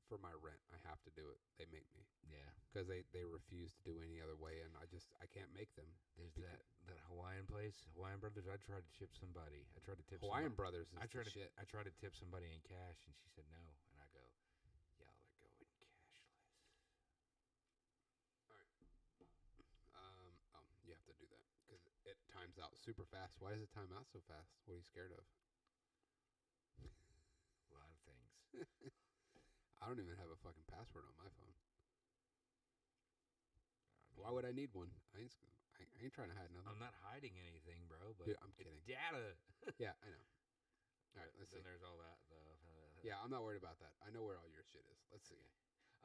For my rent, I have to do it. They make me. Yeah, because they refuse to do any other way, and I can't make them. There's that Hawaiian place, Hawaiian Brothers. I tried to tip somebody. I tried to tip Hawaiian Brothers is the shit. I tried to tip somebody in cash, and she said no. And I go, y'all are going cashless. All right. You have to do that because it times out super fast. Why does it time out so fast? What are you scared of? A lot of things. I don't even have a fucking password on my phone. Why would I need one? I ain't trying to hide nothing. I'm not hiding anything, bro. But dude, I'm kidding. Data. Yeah, I know. All right, let's see. Then there's all that. Yeah, I'm not worried about that. I know where all your shit is. Let's see.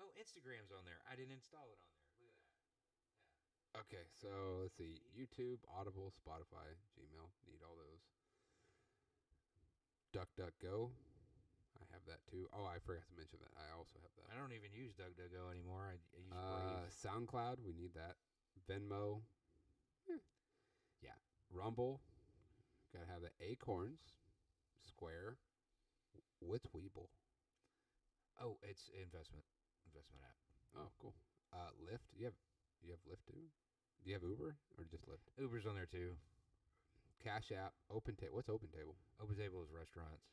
Oh, Instagram's on there. I didn't install it on there. Look at that. Yeah. Okay, so let's see. YouTube, Audible, Spotify, Gmail. Need all those. DuckDuckGo. I have that too. Oh, I forgot to mention that. I also have that. I don't even use DuckDuckGo anymore. I use Wave. SoundCloud. We need that. Venmo. Yeah. Rumble. Gotta have the Acorns. Square. What's Weeble? Oh, it's investment app. Oh, cool. Lyft. You have Lyft too? Do you have Uber or just Lyft? Uber's on there too. Cash App. OpenTable. What's OpenTable? OpenTable is restaurants.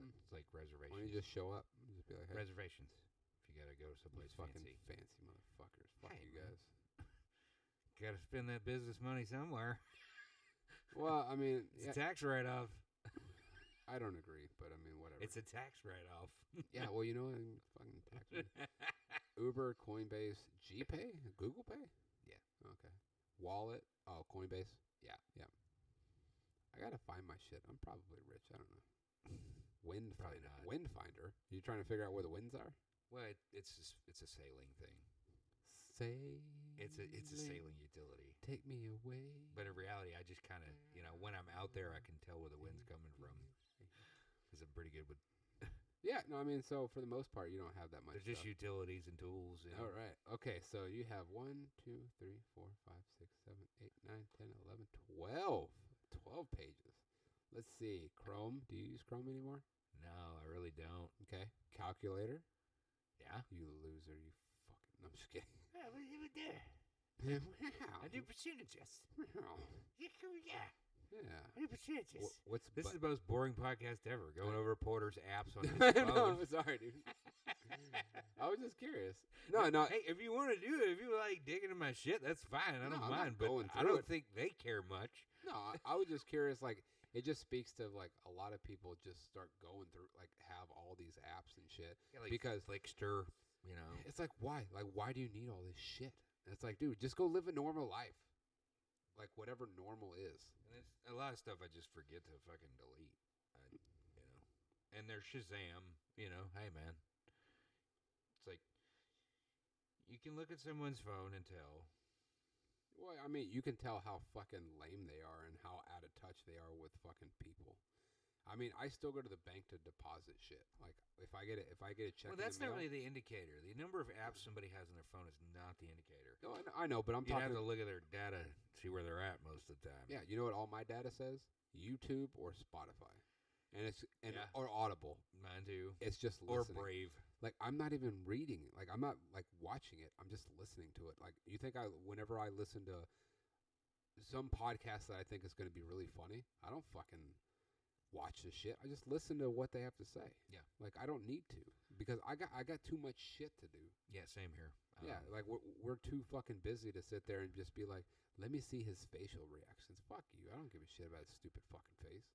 It's like reservations. Why don't you just show up? Just be like, hey, reservations. If you gotta go someplace fucking fancy motherfuckers. Fuck hey, you guys. Gotta spend that business money somewhere. Well, I mean, it's a tax write-off. I don't agree, but I mean, whatever. It's a tax write-off. Yeah, well, you know what? Fucking tax me. Uber, Coinbase, GPay, Google Pay. Yeah. Okay. Wallet. Oh, Coinbase. Yeah. I gotta find my shit. I'm probably rich. I don't know. Wind Probably Finder. not. Wind Finder. You trying to figure out where the winds are? Well, it's a sailing thing. It's a sailing utility. Take me away. But in reality, I just kind of, when I'm out there, I can tell where the wind's coming from. Because I'm pretty good with. Yeah, no, I mean, so for the most part, you don't have that much. There's just utilities and tools. All right. Okay, so you have 1, 2, 3, 4, 5, 6, 7, 8, 9, 10, 11, 12. 12 pages. Let's see. Chrome. Do you use Chrome anymore? No, I really don't. Okay. Calculator. Yeah. You loser. You fucking. No, I'm just kidding. I do percentages. Yeah. Yeah. I do percentages. This is the most boring podcast ever. Going over Porter's apps on his phone. No, I'm sorry, dude. I was just curious. No. Hey, if you want to do it, if you like digging in my shit, that's fine. I don't mind. But I don't think they care much. No, I was just curious. Like, it just speaks to like a lot of people just start going through, like, have all these apps and shit. Yeah, like because Flickster. You know, It's like, why? Like, why do you need all this shit? And it's like, dude, just go live a normal life. Like, whatever normal is. and it's a lot of stuff I just forget to fucking delete. And there's Shazam. Hey man, it's like you can look at someone's phone and tell. Well, I mean, you can tell how fucking lame they are and how out of touch they are with fucking people. I mean, I still go to the bank to deposit shit. Like, if I get a check. Well, that's in the not mail, really the indicator. The number of apps somebody has on their phone is not the indicator. No, I know, but I'm You talking. have to look at their data, see where they're at most of the time. Yeah, you know what all my data says? YouTube or Spotify, Yeah. or Audible. Mine too. It's just Or listening. Brave. Like, I'm not even reading it. Like, I'm not like watching it. I'm just listening to it. Like, you think whenever I listen to some podcast that I think is going to be really funny, I don't fucking watch the shit. I just listen to what they have to say. Yeah. Like, I don't need to because I got too much shit to do. Yeah, same here. Yeah, like we're too fucking busy to sit there and just be like, let me see his facial reactions. Fuck you. I don't give a shit about his stupid fucking face.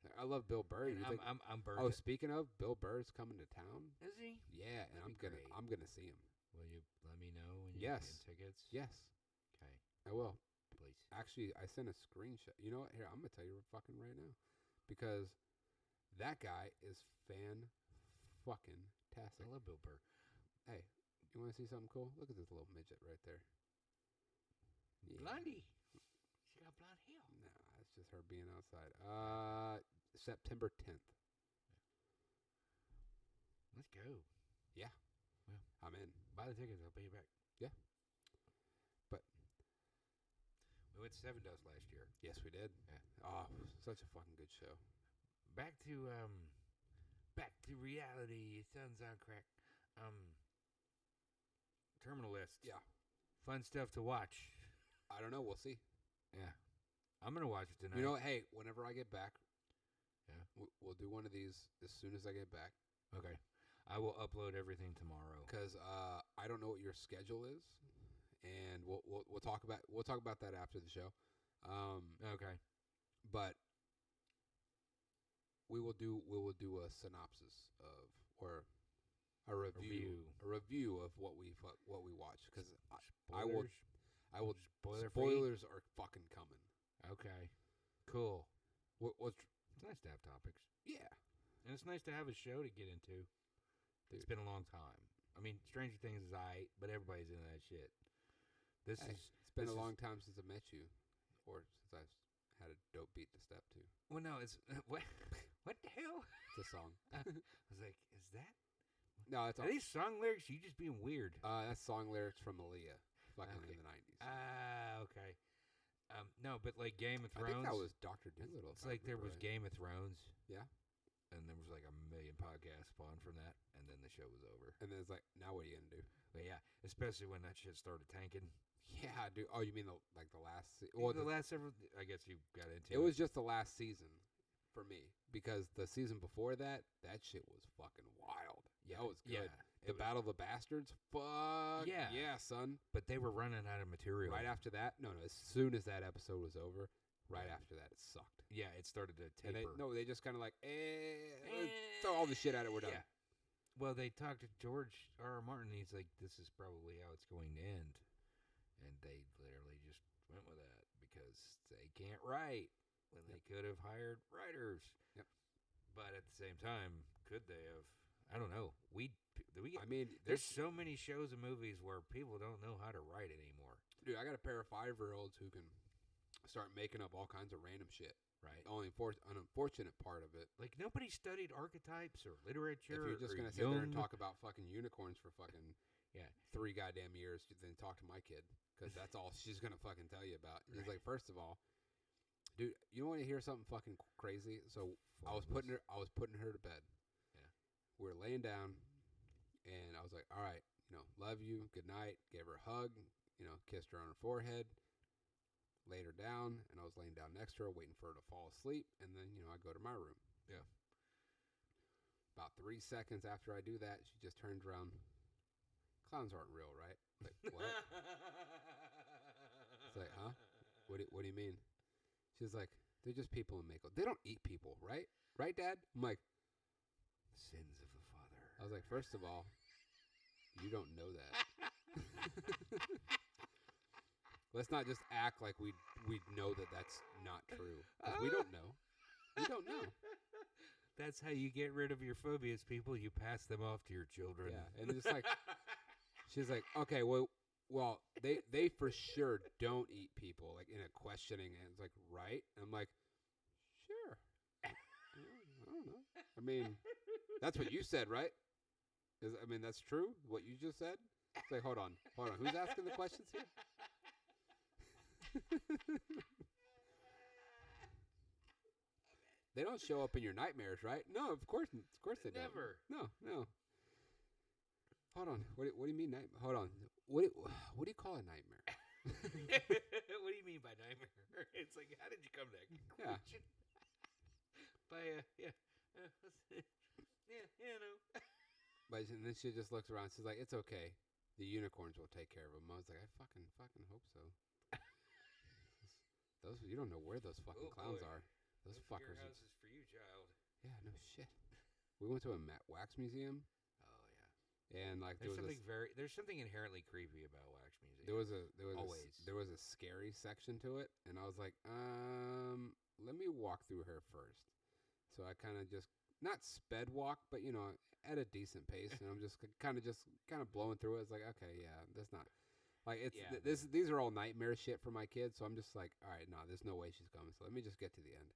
Yeah. I love Bill Burr. And I'm burned. Oh, speaking of, Bill Burr's coming to town. Is he? Yeah, and That'd be great. I'm gonna see him. Will you let me know when you Yes. get tickets? Yes, Okay, I will. please. Actually, I sent a screenshot. You know what? Here, I'm gonna tell you fucking right now, because that guy is fucking I tastic. love Bill Burr. Hey, you want to see something cool? Look at this little midget right there. Yeah. Blondie. She got blonde hair. Nah, it's just her being outside. September 10th. Let's go. Yeah. Well, I'm in. buy the tickets. I'll pay you back. Yeah. But we went to Seven Dust last year. yes, we did. Yeah. Oh, such a fucking good show. Back to reality. Sun's on crack. Terminal List. Yeah. Fun stuff to watch. I don't know. We'll see. Yeah. I'm gonna watch it tonight. You know what? Hey, whenever I get back, Yeah. we'll do one of these as soon as I get back. Okay. I will upload everything tomorrow. Because I don't know what your schedule is, and we'll talk about that after the show. Okay. But we will do a synopsis of or a review of what we watch, because I will spoilers are fucking coming. Okay. Cool. What's It's nice to have topics. yeah. And it's nice to have a show to get into. It's been a long time. I mean, Stranger Things is aight, but everybody's into that shit. It's been a long time since I met you, or since I've had a dope beat to step to. Well, no, it's what the hell? It's a song. I was like, is that? No, it's Are these song lyrics? You just being weird. that's song lyrics from Aaliyah, fucking Okay. in the 90s. Okay. No, but like Game of I Thrones. think that was Dr. Doolittle. It's like there was Game of Thrones. Yeah. And there was like a million podcasts spawned from that, and then the show was over. And then it's like, now what are you gonna do? But yeah, especially when that shit started tanking. Yeah, dude. Oh, you mean the last? The last several, I guess you got into. It was just the last season for me, because the season before that shit was fucking wild. Yeah, That was good. yeah, The Battle of the Bastards. Fuck Yeah. son. But they were running out of material. Right after that, no. As soon as that episode was over, right after that, it sucked. Yeah, it started to And taper. they just kind of like, throw all the shit at it. We're done. Yeah. Well, they talked to George R. R. Martin. He's like, this is probably how it's going to end. And they literally just went with that because they can't write when they could have hired writers. Yep. But at the same time, could they have? I don't know. I mean, There's so many shows and movies where people don't know how to write anymore. dude, I got a pair of 5-year-olds who can start making up all kinds of random shit. Right. The only unfortunate part of it, Like, nobody studied archetypes or literature. if you're just or gonna sit there and Jung. talk about fucking unicorns for fucking Yeah. 3 goddamn years, then talk to my kid, because that's all she's gonna fucking tell you about. He's Right. like, first of all, dude, you want to hear something fucking crazy? So I was putting her to bed. Yeah. We were laying down, and I was like, all right, love you, good night. Gave her a hug, kissed her on her forehead. Laid her down, and I was laying down next to her, waiting for her to fall asleep, and then, I go to my room. Yeah. About 3 seconds after I do that, she just turns around. Clowns aren't real, right? Like, what? It's like, huh? What do you mean? She's like, they're just people in makeup. They don't eat people, right? Right, Dad? I'm like, Sins of the father. I was like, first of all, You don't know that. Let's not just act like we know that that's not true. 'Cause we don't know. We don't know. That's how you get rid of your phobias, people. You pass them off to your children. Yeah, and it's like she's like, okay, well, they for sure don't eat people. Like in a questioning, and it's like, right? And I'm like, sure. I don't know. I mean, that's what you said, right? That's true. What you just said. It's like, hold on. Who's asking the questions here? They don't show up in your nightmares, right? No, of course they don't. Never. No. Hold on. What do you mean nightmare? Hold on. What do you call a nightmare? What do you mean by nightmare? It's like, how did you come to that conclusion? Yeah. No. But and then she just looks around. She's like, "It's okay. The unicorns will take care of them." I was like, "I fucking hope so." Those you don't know where those fucking clowns are. Those fuckers. Your house is for you, child. Yeah, no shit. We went to a wax museum. Oh yeah. And like there's something inherently creepy about wax museums. There was a scary section to it, and I was like, let me walk through her first. So I kind of just not sped walk, but at a decent pace, and I'm just kind of blowing through it. It's like, okay, yeah, that's not like it's these are all nightmare shit for my kids. So I'm just like, all right, no, there's no way she's coming. So let me just get to the end.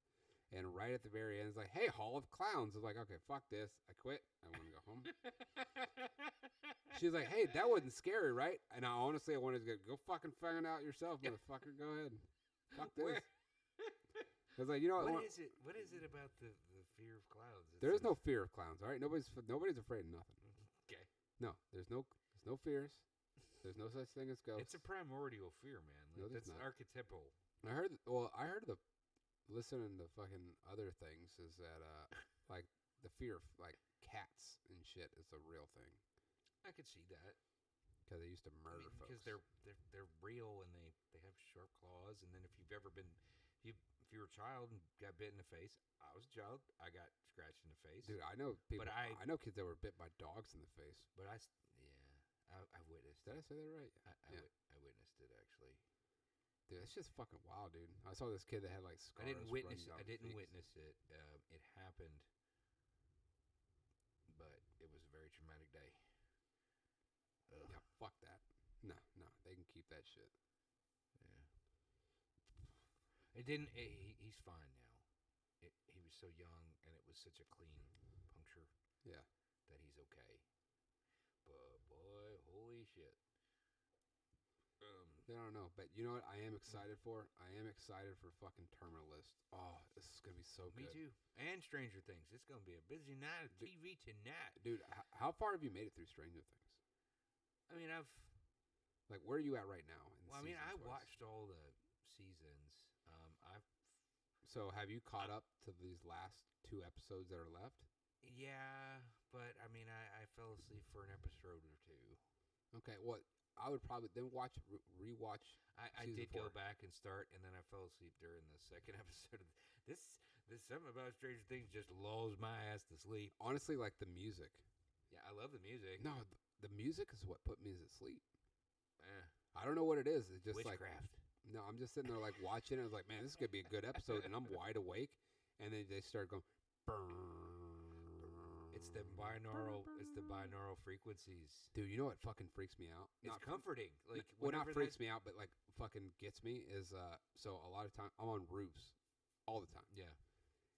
And right at the very end, it's like, hey, Hall of Clowns. I was like, okay, fuck this. I quit. I want to go home. She's like, hey, that wasn't scary, right? And I honestly wanted to go fucking find out yourself, motherfucker. Go ahead. Fuck this. I was like, what is it? What is it about the fear of clowns? There is no fear of clowns, all right? Nobody's afraid of nothing. Okay. No, there's no fears. There's no such thing as ghosts. It's a primordial fear, man. Like, No, that's not. archetypal. I heard the listening to fucking other things is that like the fear of like cats and shit is a real thing. I could see that because they used to murder folks. Because they're real and they have sharp claws. And then if you've ever been if you were a child and got bit in the face, I was a child. I got scratched in the face. Dude, I know people. But I know kids that were bit by dogs in the face. But I witnessed. Did I say that right? I witnessed it actually. Dude, it's just fucking wild, dude. I saw this kid that had like scars. I didn't witness it. It happened, but it was a very traumatic day. Ugh. Yeah, fuck that. No, they can keep that shit. Yeah. It didn't. He's fine now. He was so young, and it was such a clean puncture. Yeah. That he's okay. But boy, holy shit. I don't know, but you know what I am excited for? I am excited for fucking Terminalist. Oh, this is going to be so good. Me too. And Stranger Things. It's going to be a busy night of TV tonight. Dude, how far have you made it through Stranger Things? I mean, like, where are you at right now? I watched all the seasons. So have you caught up to these last 2 episodes that are left? Yeah, but I mean, I fell asleep for an episode or 2. Okay, well, I would probably then rewatch. I did 4. Go back and start, and then I fell asleep during the second episode. This something about Stranger Things just lulls my ass to sleep. Honestly, like the music. Yeah, I love the music. No, the music is what put me to sleep. I don't know what it is. It's just witchcraft. No, I'm just sitting there like watching it. I was like, man, this is gonna be a good episode, and I'm wide awake. And then they start going, It's the binaural frequencies. Dude, you know what fucking freaks me out? It's comforting. Like, not freaks me out, but like fucking gets me is so a lot of time I'm on roofs all the time. Yeah.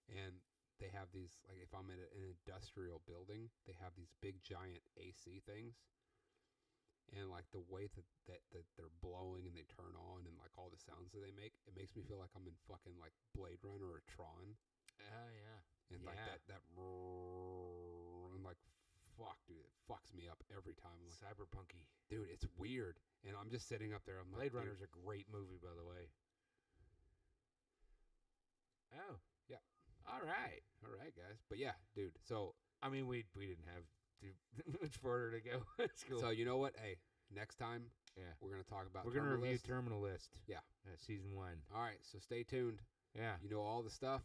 And they have these, like, if I'm in an industrial building, they have these big giant AC things. And like the way that they're blowing and they turn on and like all the sounds that they make, it makes me feel like I'm in fucking like Blade Runner or Tron. Yeah. And like that I'm like, fuck, dude, it fucks me up every time. I'm like, cyberpunky. Dude, it's weird. And I'm just sitting up there. I'm Blade like, Runner's a great movie, by the way. Oh. Yeah. All right, guys. But yeah, dude. So I mean, we didn't have too much further to go. It's cool. So you know what? Hey, next time, we're gonna talk about. We're gonna review Terminal List. Yeah, season 1. All right. So stay tuned. Yeah. You know all the stuff.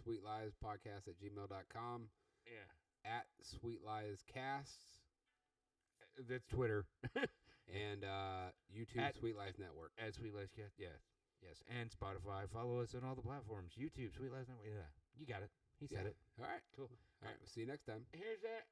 SweetLiesPodcast@gmail.com. Yeah. @SweetLiesCasts. That's Twitter. And YouTube, Sweet Life Network. At Sweet Life Cast, yes. And Spotify. Follow us on all the platforms. YouTube, Sweet Life Network. Yeah, you got it. He said it. All right. Cool. All right. We'll see you next time. Here's that.